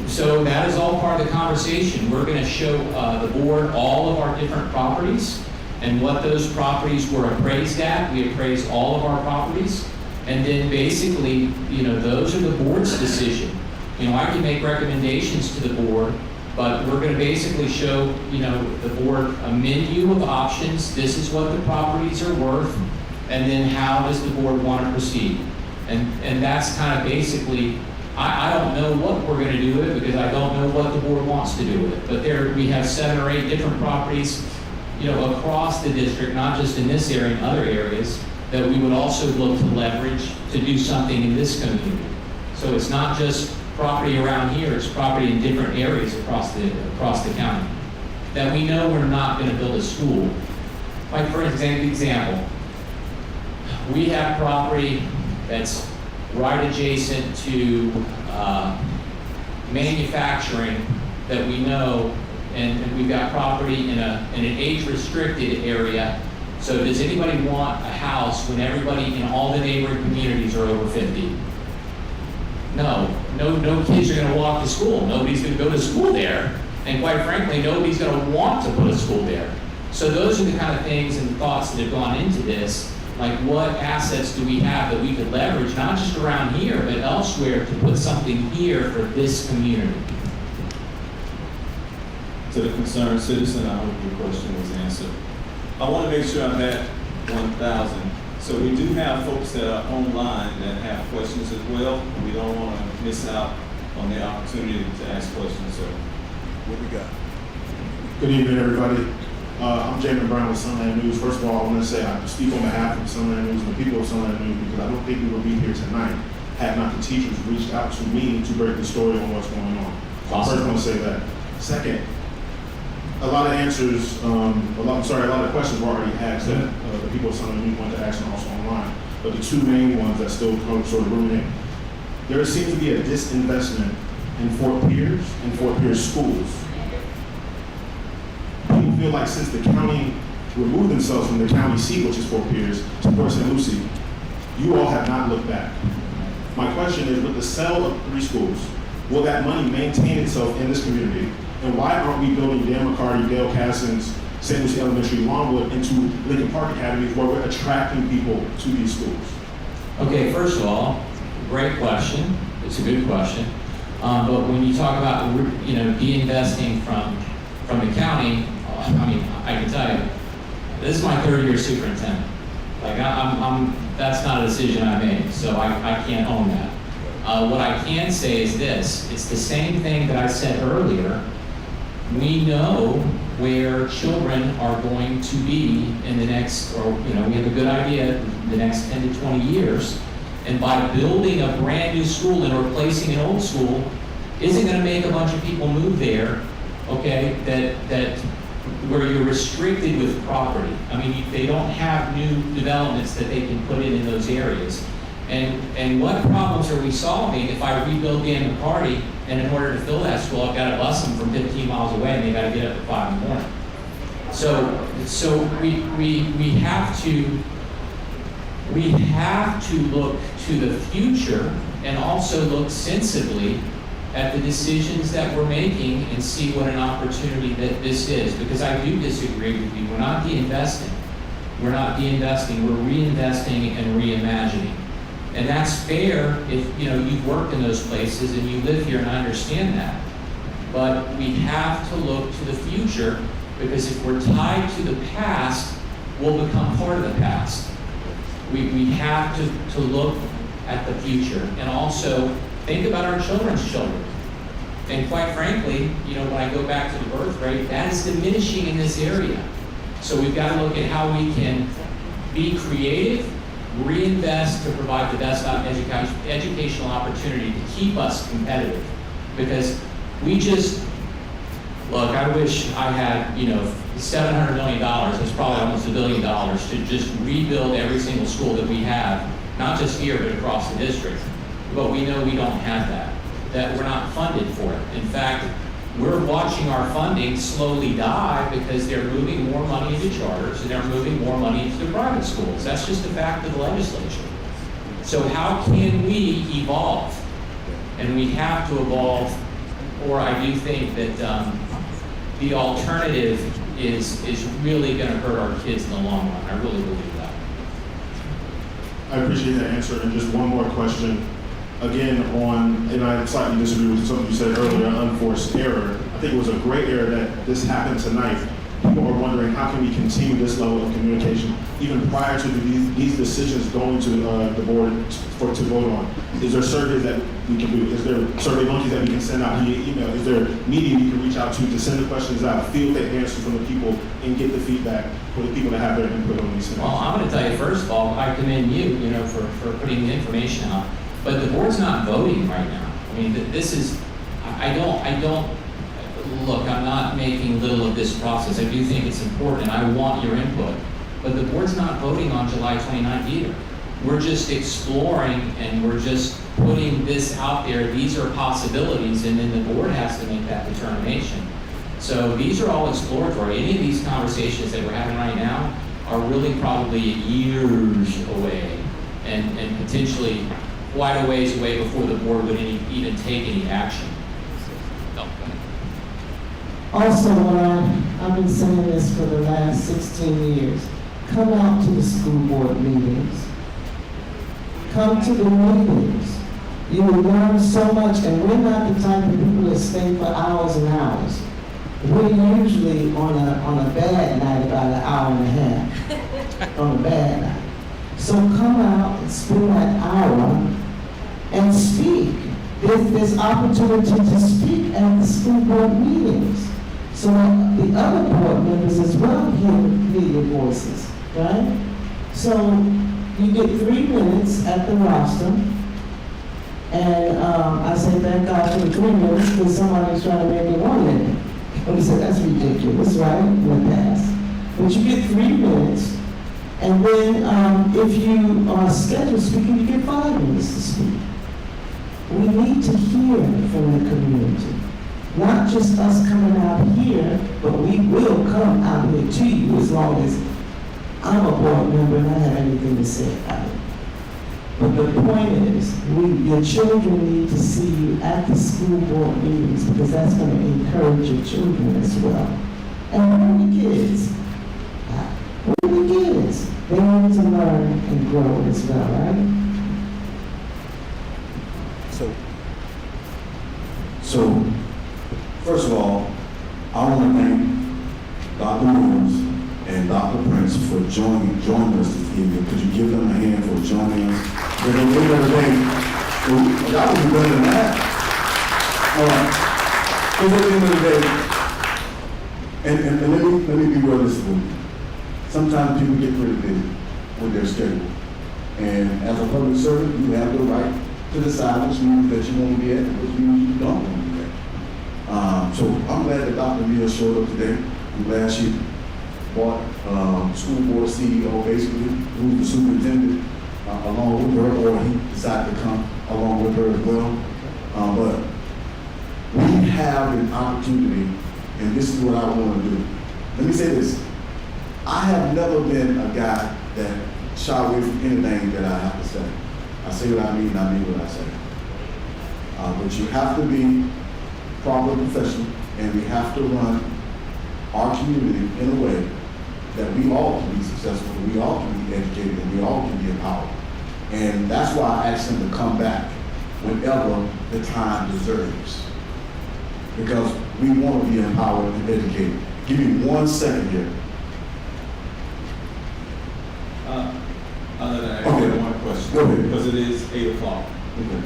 So that is all part of the conversation. We're going to show the board all of our different properties and what those properties were appraised at. We appraised all of our properties. And then basically, you know, those are the board's decision. You know, I can make recommendations to the board, but we're going to basically show, you know, the board a menu of options. This is what the properties are worth, and then how does the board want to proceed? And that's kind of basically, I don't know what we're going to do with it because I don't know what the board wants to do with it. But there, we have 7 or 8 different properties, you know, across the district, not just in this area, in other areas, that we would also look to leverage to do something in this community. So it's not just property around here, it's property in different areas across the county that we know we're not going to build a school. Like for example, we have property that's right adjacent to manufacturing that we know, and we've got property in an age-restricted area. So does anybody want a house when everybody in all the neighboring communities are over 50? No kids are going to walk to school. Nobody's going to go to school there. And quite frankly, nobody's going to want to put a school there. So those are the kind of things and thoughts that have gone into this. Like, what assets do we have that we could leverage, not just around here, but elsewhere, to put something here for this community? To the concerned citizen, I hope your question was answered. I want to make sure I'm at 1,000. So we do have folks that are online that have questions as well. And we don't want to miss out on the opportunity to ask questions. So What we got? Good evening, everybody. I'm Jamin Brown with Sunland News. First of all, I want to say I speak on behalf of Sunland News and the people of Sunland News because I don't think we would be here tonight had not the teachers reached out to me to break the story on what's going on. So I first want to say that. Second, a lot of answers, a lot of questions were already asked that the people of Sunland News wanted to ask and also online. But the 2 main ones that still come sort of ruminate. There seems to be a disinvestment in Fort Pierce and Fort Pierce schools. People feel like since the county removed themselves from the county seat, which is Fort Pierce, to Port St. Lucie, you all have not looked back. My question is, with the sale of 3 schools, will that money maintain itself in this community? And why aren't we building Dan McCarty, Dale Cassins, St. Lucie Elementary, Longwood, into Lincoln Park Academy, where we're attracting people to these schools? Okay, first of all, great question. It's a good question. But when you talk about, de-investing from the county, I mean, I can tell you, this is my third year superintendent. Like, that's not a decision I made, so I can't own that. What I can say is this: it's the same thing that I said earlier. We know where children are going to be in the next, we have a good idea, the next 10 to 20 years. And by building a brand new school and replacing an old school isn't going to make a bunch of people move there, okay, that where you're restricted with property. I mean, they don't have new developments that they can put in those areas. And what problems are we solving if I rebuild Dan McCarty, and in order to fill that school, I've got to bus them from 15 miles away, and they got to get up at 5 in the morning. So we have to look to the future and also look sensibly at the decisions that we're making and see what an opportunity that this is. Because I do disagree with you. We're not de-investing. We're reinvesting and reimagining. And that's fair if you've worked in those places and you live here, and I understand that. But we have to look to the future, because if we're tied to the past, we'll become part of the past. We have to look at the future and also think about our children's children. And quite frankly, when I go back to the birth rate, that is diminishing in this area. So we've got to look at how we can be creative, reinvest to provide the best educational opportunity to keep us competitive. Because I wish I had, $700 million, that's probably almost $1 billion, to just rebuild every single school that we have, not just here, but across the district. But we know we don't have that we're not funded for it. In fact, we're watching our funding slowly die because they're moving more money into charters and they're moving more money into the private schools. That's just a fact of the legislature. So how can we evolve? And we have to evolve, or I do think that the alternative is really going to hurt our kids in the long run. I really believe that. I appreciate that answer. And just one more question. Again, and I slightly disagree with something you said earlier, unforced error. I think it was a great error that this happened tonight. People are wondering, how can we continue this level of communication even prior to these decisions going to the board to vote on? Is there surveys that we can do? Is there survey monkeys that we can send out via email? Is there media we can reach out to send the questions out, field the answers from the people, and get the feedback for the people that have their input on these things? Well, I'm going to tell you, first of all, I commend you, for putting the information out. But the board's not voting right now. I mean, this is, look, I'm not making little of this process. I do think it's important, and I want your input. But the board's not voting on July 29th either. We're just exploring, and we're just putting this out there. These are possibilities, and then the board has to make that determination. So these are all exploratory. Any of these conversations that we're having right now are really probably years away, and potentially quite a ways away before the board would even take any action. Also, I've been saying this for the last 16 years. Come out to the school board meetings. Come to the meetings. You will learn so much, and we're not the type of people that stay for hours and hours. We're usually on a bad night about an hour and a half. On a bad night. So come out and spend that hour and speak. There's opportunity to speak at the school board meetings. So the other board members as well hear your voices, right? So you get 3 minutes at the roster. And I say thank God for the 3 minutes, because somebody's trying to make it 1 minute. And we said, that's ridiculous, right? We're past. But you get 3 minutes. And then if you are scheduled speaking, you get 5 minutes to speak. We need to hear from the community. Not just us coming out here, but we will come out here to you as long as I'm a board member and I have anything to say about it. But the point is, your children need to see you at the school board meetings, because that's going to encourage your children as well. And who are the kids? Who are the kids? They need to learn and grow as well, right? So, first of all, I want to thank Dr. Mills and Dr. Prince for joining us this evening. Could you give them a hand for joining us? They're going to do everything. Y'all will be better than that. All right. Because at the end of the day, and let me be realistic with you. Sometimes people get pretty busy with their schedule. And as a public servant, you have the right to decide which meetings that you want to be at and which meetings you don't want to be at. So I'm glad that Dr. Mills showed up today. I'm glad she brought school board CEO, basically, who's the superintendent, along with her, or he decided to come along with her as well. But we have an opportunity, and this is what I want to do. Let me say this. I have never been a guy that shy away from anything that I have to say. I say what I mean, and I mean what I say. But you have to be proper professional, and we have to run our community in a way that we all can be successful, and we all can be educated, and we all can be empowered. And that's why I asked them to come back whenever the time deserves. Because we want to be empowered and educated. Give me 1 second here. I'll let her ask Okay. one question. Go ahead. Because it is 8 o'clock. Okay.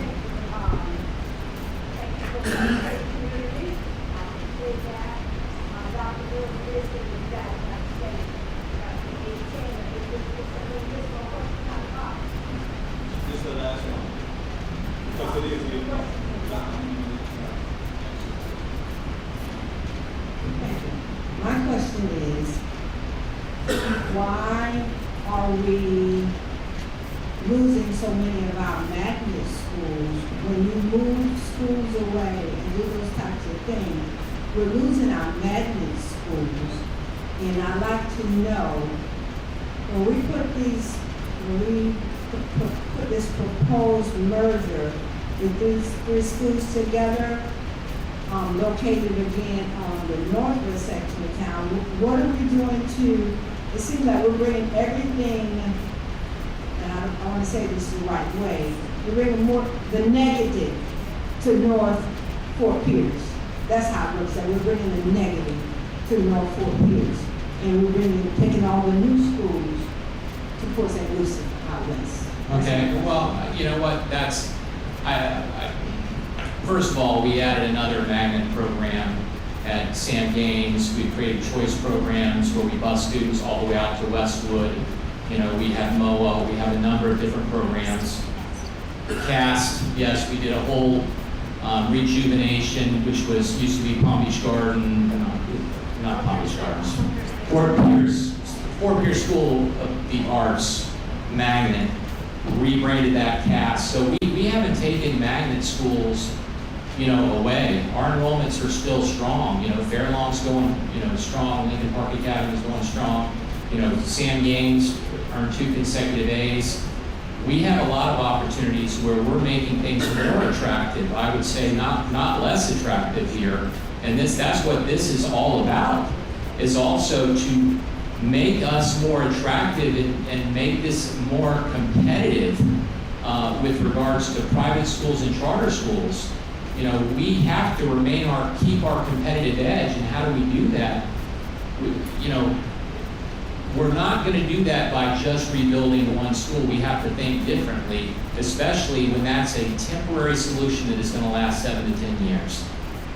This is the last one. Because it is 8 o'clock. My question is, why are we losing so many of our magnet schools? When you move schools away and do those types of things, we're losing our magnet schools. And I'd like to know, when we put this proposed merger with these 3 schools together, located again on the northwest section of town, what are we doing to, it seems like we're bringing everything, and I want to say this the right way, we're bringing more, the negative to North Fort Pierce. That's how it works, that we're bringing the negative to North Fort Pierce. And we're taking all the new schools to Port St. Lucie out west. Okay, well, you know what, first of all, we added another magnet program at Sam Gaines. We created choice programs where we bus students all the way out to Westwood. You know, we have MOA, we have a number of different programs. CAST, yes, we did a whole rejuvenation, which used to be Palm Beach Garden, not Palm Beach Gardens, Fort Pierce School of the Arts magnet, rebranded that CAST. So we haven't taken magnet schools, you know, away. Our enrollments are still strong. You know, Fairlawn's going, you know, strong. Lincoln Park Academy is going strong. You know, Sam Gaines earned 2 consecutive A's. We have a lot of opportunities where we're making things more attractive. I would say not less attractive here. And that's what this is all about, is also to make us more attractive and make this more competitive with regards to private schools and charter schools. You know, we have to keep our competitive edge, and how do we do that? We're not going to do that by just rebuilding one school. We have to think differently, especially when that's a temporary solution that is going to last 7 to 10 years.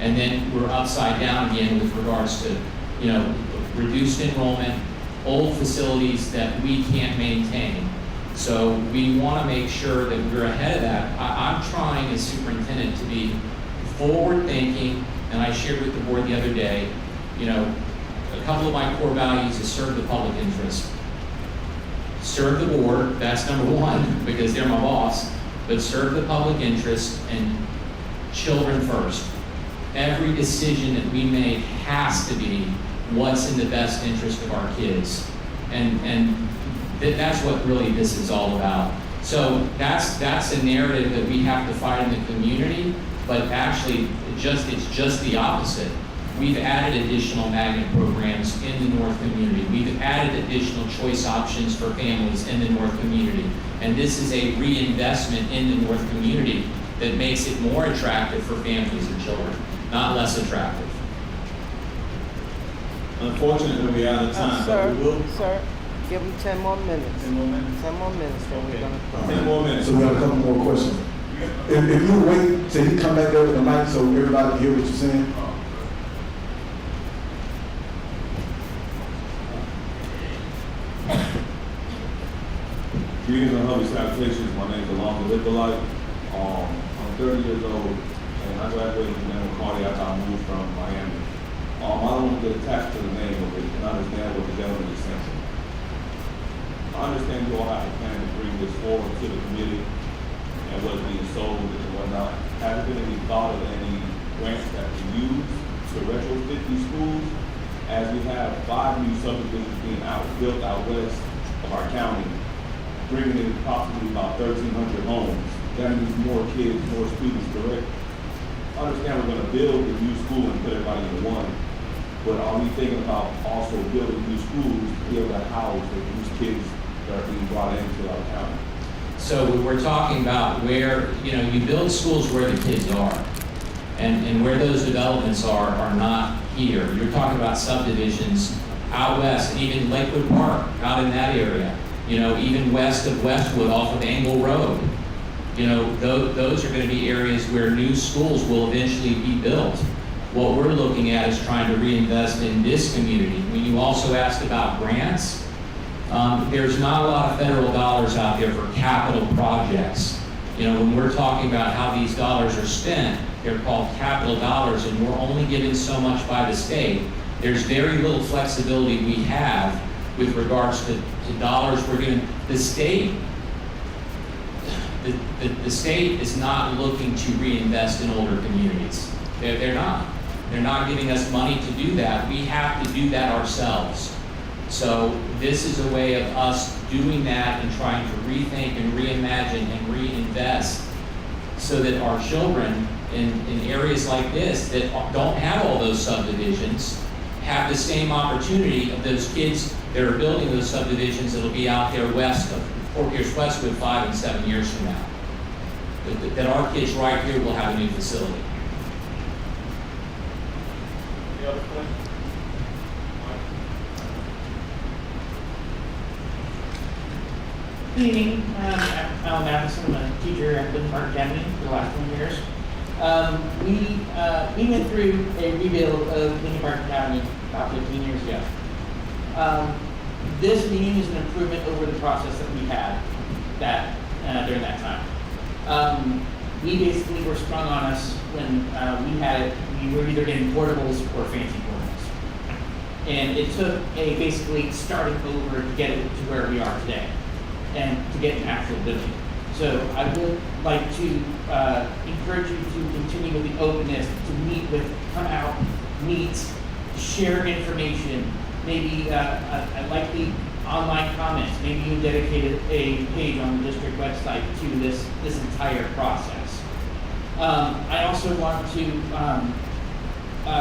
And then we're upside down again with regards to, you know, reduced enrollment, old facilities that we can't maintain. So we want to make sure that we're ahead of that. I'm trying as superintendent to be forward-thinking, and I shared with the board the other day, you know, a couple of my core values is serve the public interest. Serve the board, that's number 1, because they're my boss, but serve the public interest and children first. Every decision that we make has to be what's in the best interest of our kids. And that's what really this is all about. So that's a narrative that we have to fight in the community, but actually it's just the opposite. We've added additional magnet programs in the North community. We've added additional choice options for families in the North community. And this is a reinvestment in the North community that makes it more attractive for families and children, not less attractive. Unfortunately, we're out of time, but Sir, we will. sir, give them 10 more minutes. 10 more minutes? 10 more minutes, then we're gonna. 10 more minutes. So we have a couple more questions. If you wait till he come back there with the mic so everybody can hear what you're saying. Greetings and humbly salutations. My name is Alonzo Lipolite. I'm 30 years old, and I graduated from McCarty after I moved from Miami. I don't want to get attached to the name of it and understand what the gentleman is saying. I understand you all have a plan to bring this forward to the committee and what's being sold and whatnot. Has there been any thought of any grants that we use to retrofit these schools? As we have 5 new subdivisions being built out west of our county, bringing in approximately about 1,300 homes. That means more kids, more students, correct? I understand we're gonna build a new school and put everybody in one, but are we thinking about also building new schools to be able to house these kids that are being brought into our county? So we're talking about where, you build schools where the kids are. And where those developments are not here. You're talking about subdivisions out west, and even Lakewood Park, out in that area. Even west of Westwood off of Angle Road. Those are going to be areas where new schools will eventually be built. What we're looking at is trying to reinvest in this community. When you also asked about grants, there's not a lot of federal dollars out there for capital projects. When we're talking about how these dollars are spent, they're called capital dollars, and we're only given so much by the state. There's very little flexibility we have with regards to dollars we're given. The state is not looking to reinvest in older communities. They're not. They're not giving us money to do that. We have to do that ourselves. So this is a way of us doing that and trying to rethink and reimagine and reinvest so that our children in areas like this that don't have all those subdivisions have the same opportunity of those kids that are building those subdivisions that'll be out there west of Fort Pierce Westwood 5 and 7 years from now. That our kids right here will have a new facility. Any other questions? Good evening. I'm Alan Matheson. I'm a teacher at Lincoln Park Academy for the last 20 years. We went through a rebuild of Lincoln Park Academy about 15 years ago. This meeting is an improvement over the process that we had during that time. We basically were sprung on us when we were either getting portables or fancy portables. And it took basically starting over to get it to where we are today and to get an actual building. So I would like to encourage you to continue with the openness, to come out, meet, share information. Maybe I'd like the online comments. Maybe you dedicated a page on the district website to this entire process. I also want to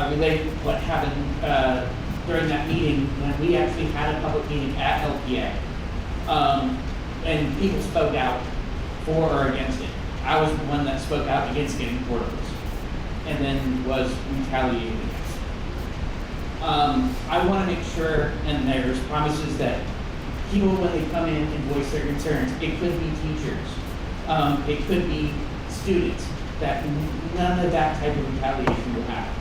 relate what happened during that meeting when we actually had a public meeting at LPA. And people spoke out for or against it. I was the one that spoke out against getting portables and then was retaliated against. I want to make sure, and there's promises that people, when they come in and voice their concerns, it could be teachers, it could be students, that none of that type of retaliation will happen.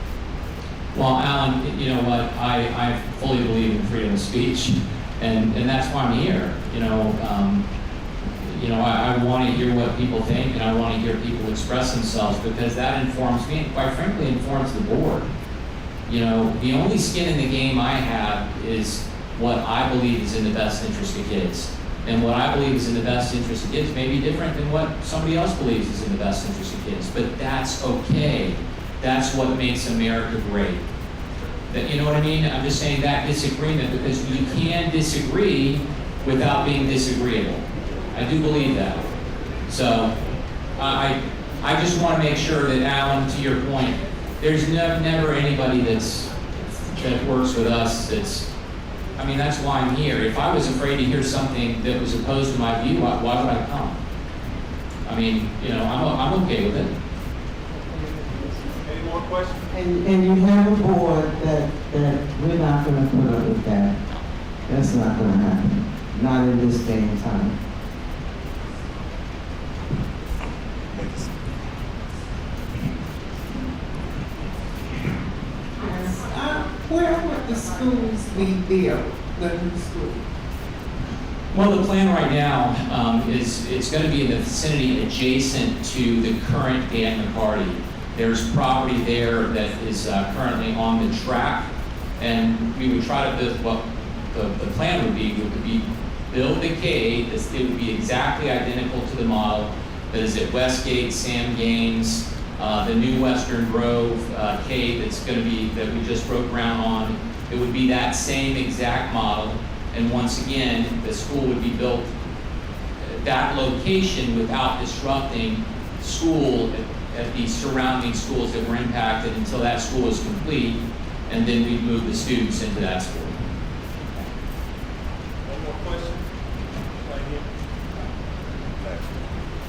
Well, Alan, you know what? I fully believe in freedom of speech, and that's why I'm here. I want to hear what people think, and I want to hear people express themselves, because that informs me, and quite frankly, informs the board. The only skin in the game I have is what I believe is in the best interest of kids. And what I believe is in the best interest of kids may be different than what somebody else believes is in the best interest of kids, but that's okay. That's what makes America great. You know what I mean? I'm just saying that disagreement, because you can disagree without being disagreeable. I do believe that. So I just want to make sure that, Alan, to your point, there's never anybody that works with us I mean, that's why I'm here. If I was afraid to hear something that was opposed to my view, why would I come? I mean, you know, I'm okay with it. Any more questions? And you have a board that we're not gonna put up with that. That's not gonna happen, not in this day and time. Where would the schools be built, the new school? Well, the plan right now is it's going to be in the vicinity adjacent to the current Dan McCarty. There's property there that is currently on the track, and we would try to build what the plan would be build the K. It would be exactly identical to the model that is at Westgate, Sam Gaines, the new Western Grove K that's going to be, that we just broke ground on. It would be that same exact model. And once again, the school would be built at that location without disrupting school at the surrounding schools that were impacted until that school is complete. And then we'd move the students into that school. One more question? Right here.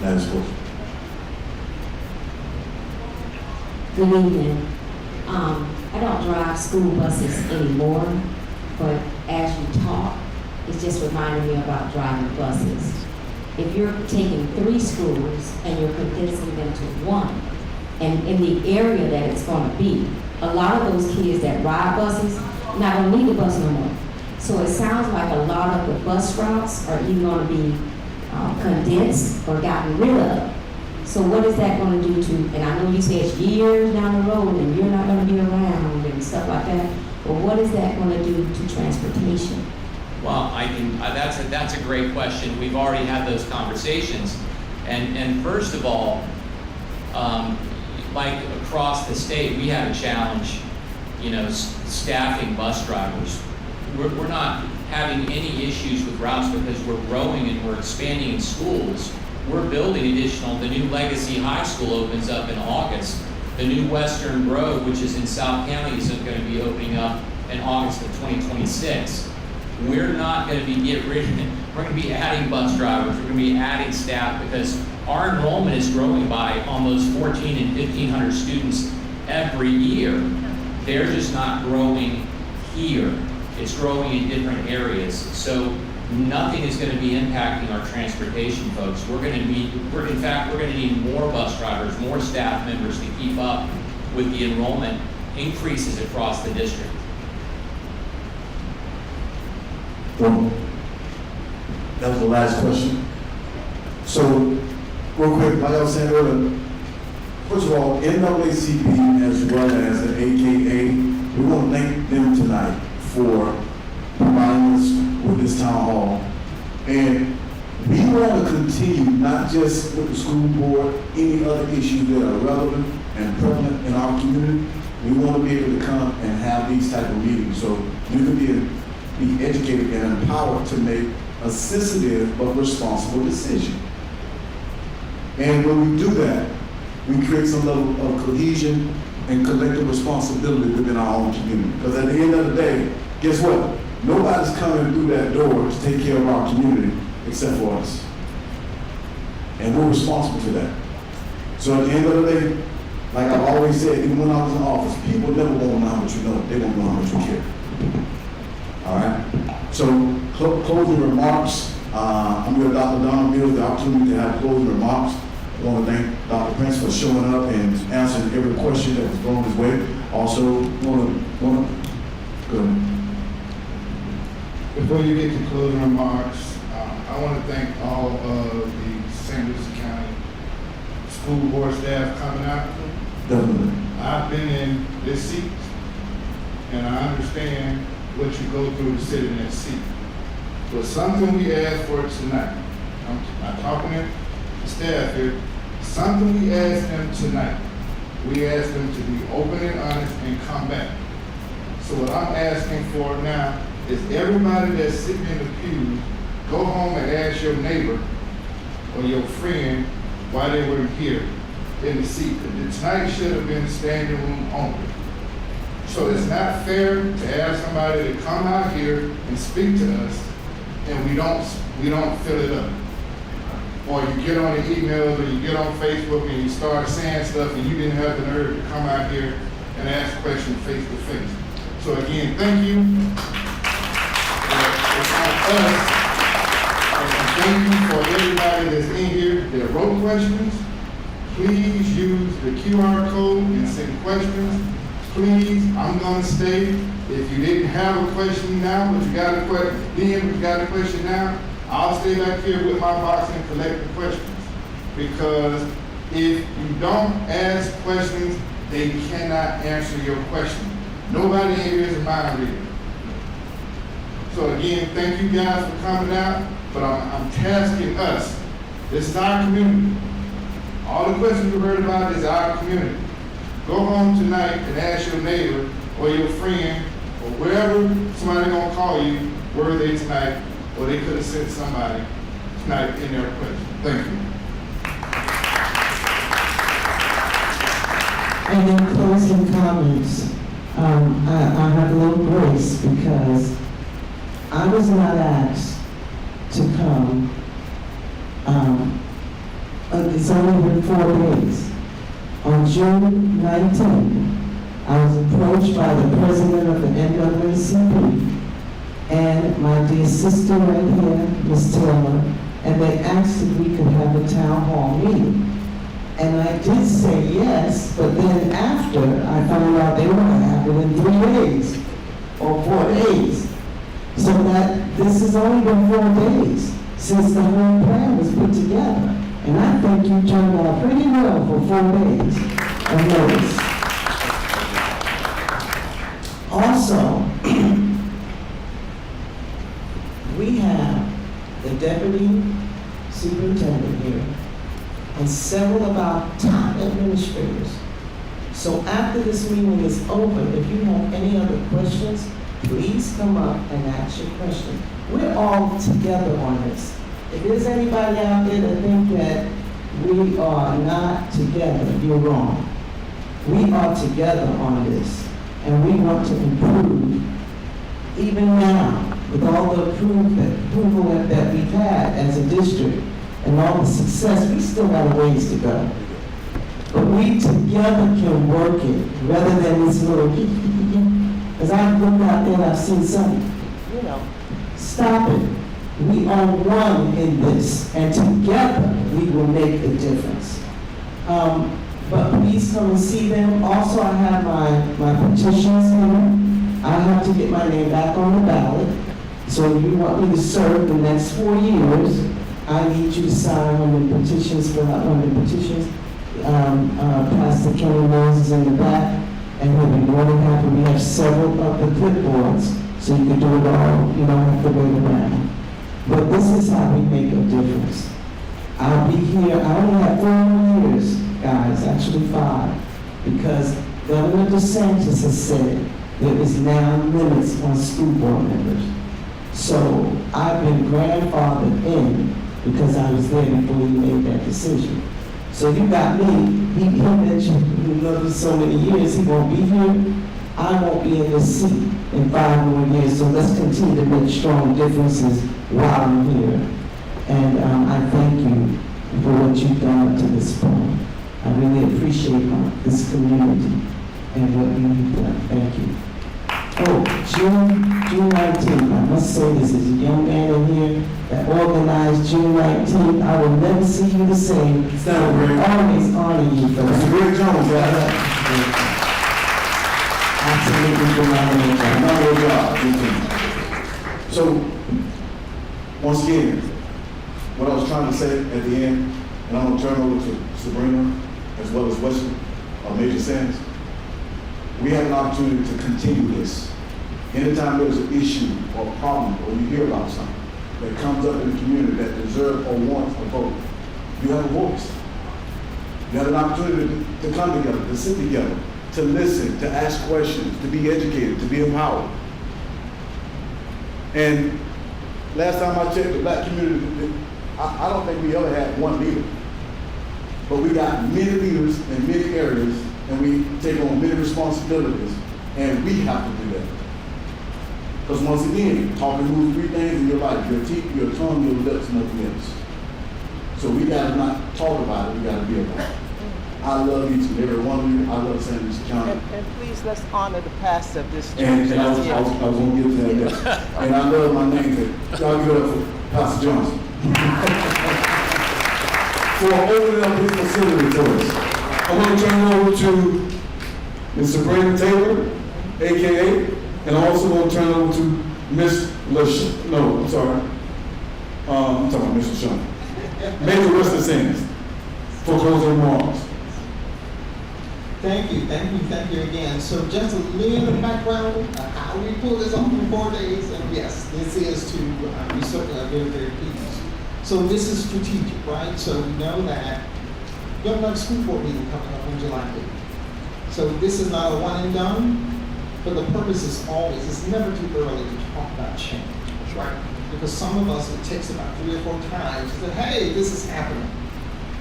That is cool. Good evening. I don't drive school buses anymore, but as you talk, it's just reminding me about driving buses. If you're taking 3 schools and you're condensing them to 1, and in the area that it's going to be, a lot of those kids that ride buses not going to need the bus no more. So it sounds like a lot of the bus routes are either going to be condensed or gotten rid of. So what is that going to do to, and I know you say it's years down the road and you're not going to be around and stuff like that, but what is that going to do to transportation? Well, that's a great question. We've already had those conversations. And first of all, like across the state, we have a challenge, you know, staffing bus drivers. We're not having any issues with routes because we're growing and we're expanding in schools. We're building additional, the new Legacy High School opens up in August. The new Western Grove, which is in South County, is going to be opening up in August of 2026. We're not going to be we're going to be adding bus drivers, we're going to be adding staff because our enrollment is growing by almost 1,400 and 1,500 students every year. They're just not growing here. It's growing in different areas. So nothing is going to be impacting our transportation folks. We're going to need more bus drivers, more staff members to keep up with the enrollment increases across the district. Well, that was the last question. So, real quick, like I was saying earlier, first of all, NAACP as well as the AKA, we want to thank them tonight for providing us with this town hall. And we want to continue, not just with the school board, any other issues that are relevant and prevalent in our community. We want to be able to come and have these type of meetings so you can be educated and empowered to make a sensitive but responsible decision. And when we do that, we create some level of cohesion and collective responsibility within our own community. Because at the end of the day, guess what? Nobody's coming through that door to take care of our community except for us. And we're responsible for that. So at the end of the day, like I've always said, even when I was in office, people never want to know how much you know, they want to know how much you care. All right? So closing remarks, I'm with Dr. Donna Mills, the opportunity to have closing remarks. I want to thank Dr. Prince for showing up and answering every question that was thrown his way. Also, want to go ahead. Before you get to closing remarks, I want to thank all of the St. Lucie County School Board staff coming out. Definitely. I've been in this seat, and I understand what you go through to sit in that seat. But something we asked for tonight, I'm talking to the staff here, something we asked them tonight. We asked them to be open and honest and come back. So what I'm asking for now is everybody that's sitting in the pew, go home and ask your neighbor or your friend why they weren't here in the seat. Tonight should have been standing room only. So it's not fair to ask somebody to come out here and speak to us, and we don't fill it up. Or you get on the emails, or you get on Facebook and you start saying stuff, and you didn't have the nerve to come out here and ask questions face to face. So again, thank you. It's on us. And thank you for everybody that's in here that wrote questions. Please use the QR code and send questions. Please, I'm gonna stay. If you didn't have a question now, but you got a question, then you got a question now, I'll stay back here with my box and collect the questions. Because if you don't ask questions, they cannot answer your question. Nobody in here is a mind reader. So again, thank you guys for coming out, but I'm tasking us. This is our community. All the questions you heard about is our community. Go home tonight and ask your neighbor or your friend or wherever somebody gonna call you, were they tonight, or they could have sent somebody tonight in their question. Thank you. And in closing comments, I have a little grace because I was not asked to come. It's only been 4 days. On June 19th, I was approached by the president of the NAACP and my dear sister right here, Ms. Taylor, and they asked if we could have a town hall meeting. And I did say yes, but then after I found out they were going to have it in 3 days or 4 days. So that this has only been 4 days since the whole plan was put together. And I think you turned out pretty well for 4 days of notice. Also, we have the deputy superintendent here and several of our top administrators. So after this meeting is over, if you have any other questions, please come up and ask your question. We're all together on this. If there's anybody out there that think that we are not together, you're wrong. We are together on this, and we want to improve. Even now, with all the approval that we've had as a district and all the success, we still got a ways to go. But we together can work it rather than this little, as I've looked out there and I've seen some, stop it. We are one in this, and together we will make the difference. But please come and see them. Also, I have my petitions here. I have to get my name back on the ballot. So if you want me to serve the next 4 years, I need you to sign on the petitions, fill out one of the petitions. Pastor Donna Mills is in the back, and he'll be more than happy. We have several of the clipboards, so you can do it all. You don't have to wait around. But this is how we make a difference. I'll be here, I only have 4 more years, guys, actually 5, because Governor DeSantis has said there is now limits on school board members. So I've been grandfathered in because I was there before he made that decision. So you got me, he mentioned he loved me so many years, he won't be here. I won't be in this seat in 5 more years, so let's continue to make strong differences while I'm here. And I thank you for what you've done up to this point. I really appreciate this community and what you've done. Thank you. Oh, June 19th, I must say this is a young man in here that organized June 19th. I will never see you the same. I will always honor you for that. That's a great job, Absolutely phenomenal job. So, once again, what I was trying to say at the end, and I'm going to turn over to Sabrina as well as Wesley or Major Sands. We have an opportunity to continue this. Anytime there's an issue or a problem or you hear about something that comes up in the community that deserves or wants a vote, you have a voice. You have an opportunity to come together, to sit together, to listen, to ask questions, to be educated, to be empowered. And last time I checked the black community, I don't think we ever had one leader. But we got many leaders in many areas, and we take on many responsibilities, and we have to do that. Because once again, talking moves three things in your life: your teeth, your tongue, your lips, nothing else. So we gotta not talk about it, we gotta be about it. I love each and every one of you. I love St. Lucie County. And please, let's honor the pastor of this church. And I was gonna get to that next. And I love my namesake. Y'all give it up for Pastor Johnson. For opening up his facility to us. I want to turn it over to Mr. Brandon Taylor, AKA, and I also want to turn it over to Miss I'm talking about Miss LaShawn. Major Western Sanders for closing remarks. Thank you again. So just a little background on how we pull this off in 4 days, and yes, this is to, we certainly are very, very pleased. So this is strategic, right? So we know that we have another school board meeting coming up on July 8th. So this is not a one and done, but the purpose is always, it's never too early to talk about change, right? Because some of us, it takes about 3 or 4 times to say, hey, this is happening.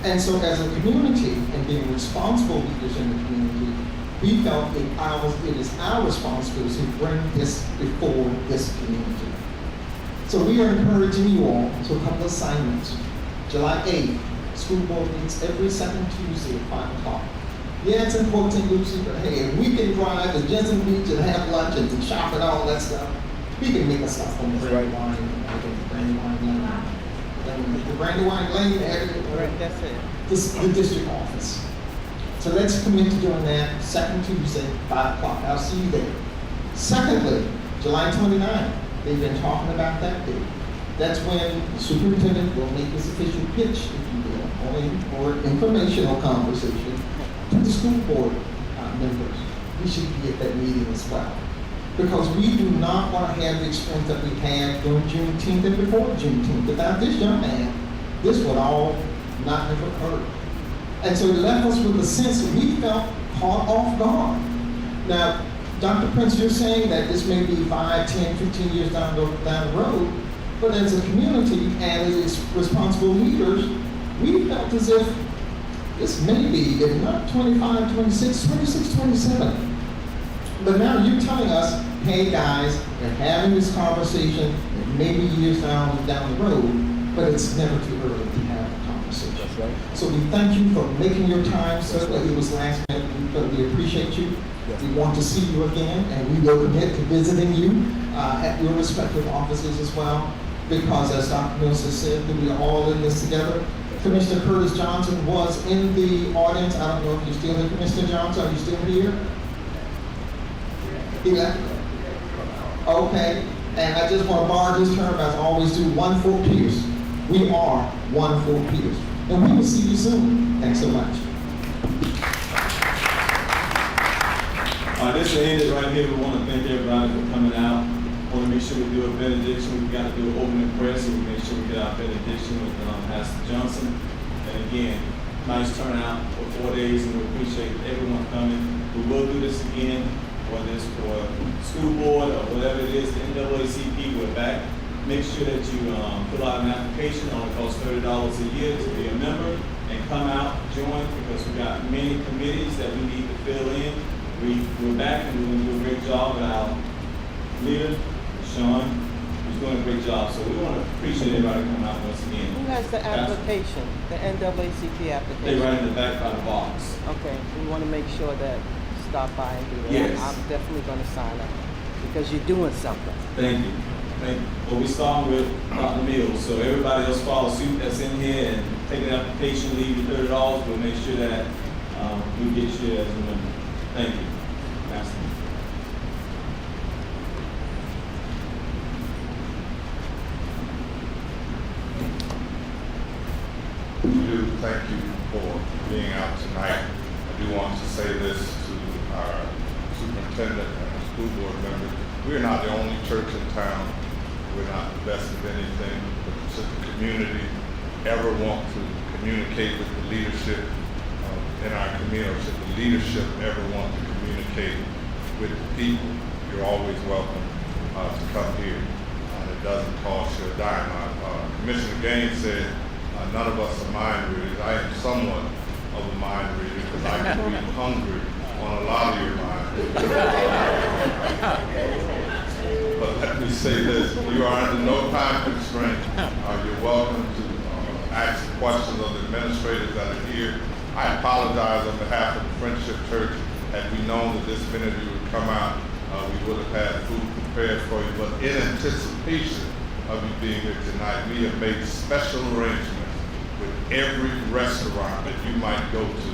And so as a community, and being responsible leaders in the community, we felt it is our responsibility to bring this before this community. So we are encouraging you all to a couple of assignments. July 8th, school board meets every second Tuesday at 5 o'clock. Yeah, it's important, Lucie, but hey, if we can drive to Jensen Beach and have lunch and shop and all that stuff, we can make a stop on the Brandywine Lane area. Right, that's it. The district office. So let's commit to doing that second Tuesday, 5 o'clock. I'll see you there. Secondly, July 29th, they've been talking about that day. That's when the superintendent will make his official pitch, if you will, or informational conversation to the school board members. We should be at that meeting as well. Because we do not want to have the experience that we had during Juneteenth and before Juneteenth. Without this young man, this would all not have occurred. And so it left us with a sense that we felt caught off guard. Now, Dr. Prince, you're saying that this may be 5, 10, 15 years down the road, but as a community and as responsible leaders, we felt as if this may be, if not 25, 26, 27. But now you're telling us, hey guys, we're having this conversation, and maybe years down the road, but it's never too early to have a conversation. That's right. So we thank you for making your time. Certainly it was last minute, but we appreciate you. Yes. We want to see you again, and we will commit to visiting you at your respective offices as well, because as Dr. Mills has said, we are all in this together. Commissioner Curtis Johnson was in the audience. I don't know if you're still here, Commissioner Johnson. Are you still here? He left? Okay. And I just want to borrow his term, as I always do, 1 Fort Pierce. We are 1 Fort Pierce. And we will see you soon. Thanks so much. This will end it right here. We want to thank everybody for coming out. We want to make sure we do a benediction. We've got to do an opening prayer, so we make sure we get our benediction with Pastor Johnson. And again, nice turnout for 4 days, and we appreciate everyone coming. We will do this again, whether it's for school board or whatever it is, the NAACP, we're back. Make sure that you fill out an application. It only costs $30 a year to be a member, and come out, join, because we've got many committees that we need to fill in. We're back, and we're going to do a great job with our leader, Sean. He's doing a great job. So we want to appreciate everybody coming out once again. Who has the application, the NAACP application? They're right in the back by the box. Okay, we want to make sure that stop by and do that. Yes. I'm definitely going to sign up because you're doing something. Thank you. Well, we starting with Donna Mills, so everybody else follow suit that's in here and take an application, leave your $30. We'll make sure that we get you as a member. Thank you. Master. We do thank you for being out tonight. I do want to say this to our superintendent and our school board members. We're not the only church in town. We're not the best of anything. Should the community ever want to communicate with the leadership in our community, or should the leadership ever want to communicate with the people, you're always welcome to come here. It doesn't cost you a dime. Commissioner Gaines said, none of us are mind readers. I am somewhat of a mind reader because I can read hungry on a lot of your mind readers. But let me say this, you are under no time constraint. You're welcome to ask questions of the administrators that are here. I apologize on behalf of the Friendship Church. Had we known that this interview would come out, we would have had food prepared for you. But in anticipation of you being here tonight, we have made special arrangements with every restaurant that you might go to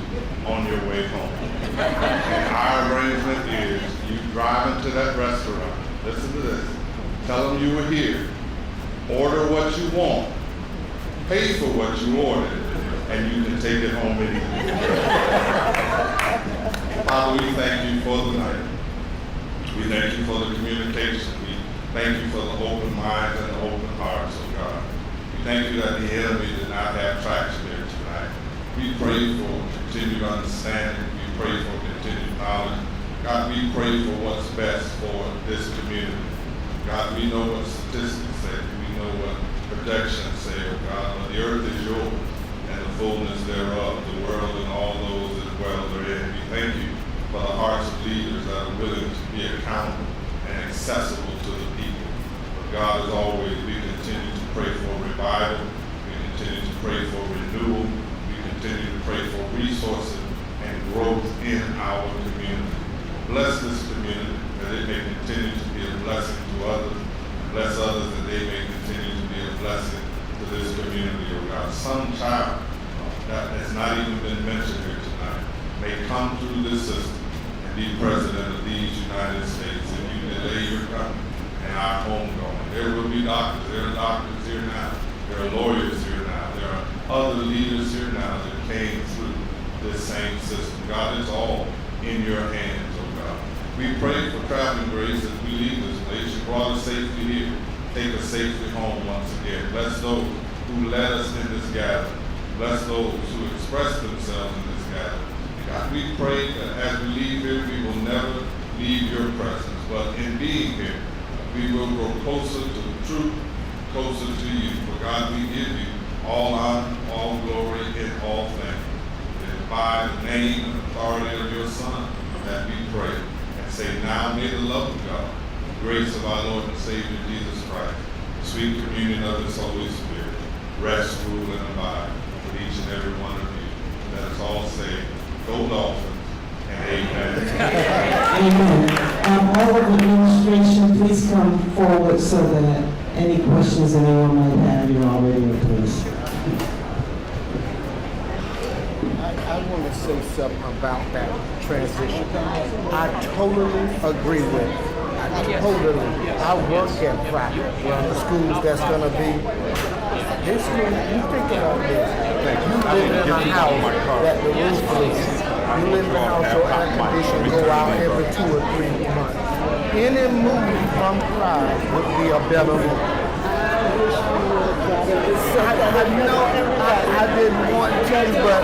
on your way home. And our arrangement is you drive into that restaurant, listen to this, tell them you were here, order what you want, pay for what you ordered, and you can take it home and eat it. Father, we thank you for the night. We thank you for the communication. We thank you for the open minds and the open hearts, oh God. We thank you that the enemy did not have traction here tonight. We pray for continued understanding. We pray for continued knowledge. God, we pray for what's best for this community. God, we know what statistics say. We know what projections say, oh God. But the earth is yours and the fullness thereof, the world and all those that dwell therein. We thank you for the hearts of leaders that are willing to be accountable and accessible to the people. But God, as always, we continue to pray for revival. We continue to pray for renewal. We continue to pray for resources and growth in our community. Bless this community that it may continue to be a blessing to others. Bless others that they may continue to be a blessing to this community, oh God. Some child that has not even been mentioned here tonight may come through this system and be president of these United States, and you delay your coming and our homegoing. There will be doctors. There are doctors here now. There are lawyers here now. There are other leaders here now that came through this same system. God, it's all in your hands, oh God. We pray for traveling grace as we leave this place. You brought us safely here. Take us safely home once again. Bless those who led us in this gathering. Bless those who expressed themselves in this gathering. God, we pray that as we leave here, we will never leave your presence. But in being here, we will grow closer to the truth, closer to you. For God, we give you all honor, all glory in all things. It is by the name and authority of your Son that we pray. And say, now may the love of God, the grace of our Lord and Savior Jesus Christ, the sweet communion of his Holy Spirit, rest, rule, and abide with each and every one of you. Let us all say, go Dolphins, and amen. Amen. All of the administration, please come forward so that any questions anyone might have, you're already in place. I want to say something about that transition. I totally agree with it. I work at private, one of the schools that's going to be, this school, you think about this. You live in a house that the roof leaks. You live in a house your air conditioning go out every 2 or 3 months. Any move from Pride would be a better move. So, I didn't want to, but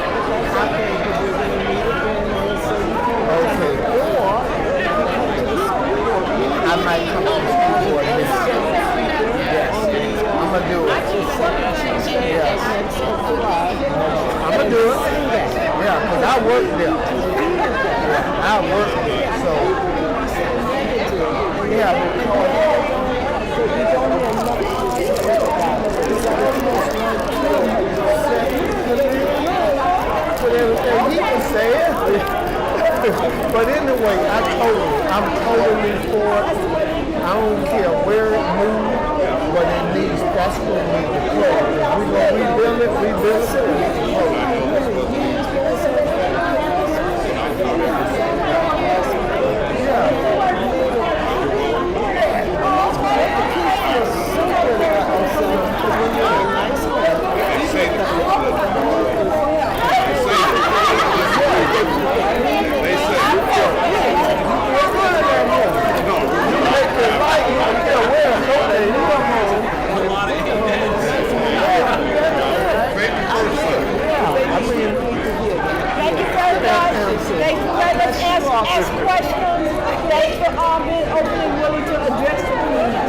okay. Or I might come to the school board and yes, I'm gonna do it. Yes. I'm gonna do it. Yeah, because I work there. Yeah, I work there. So yeah, but everything he can say it. But anyway, I'm totally for it. I don't care where it moves, but it needs, that's what we need to play. If we're going to rebuild it, ask questions. Thanks for being open and willing to address the community.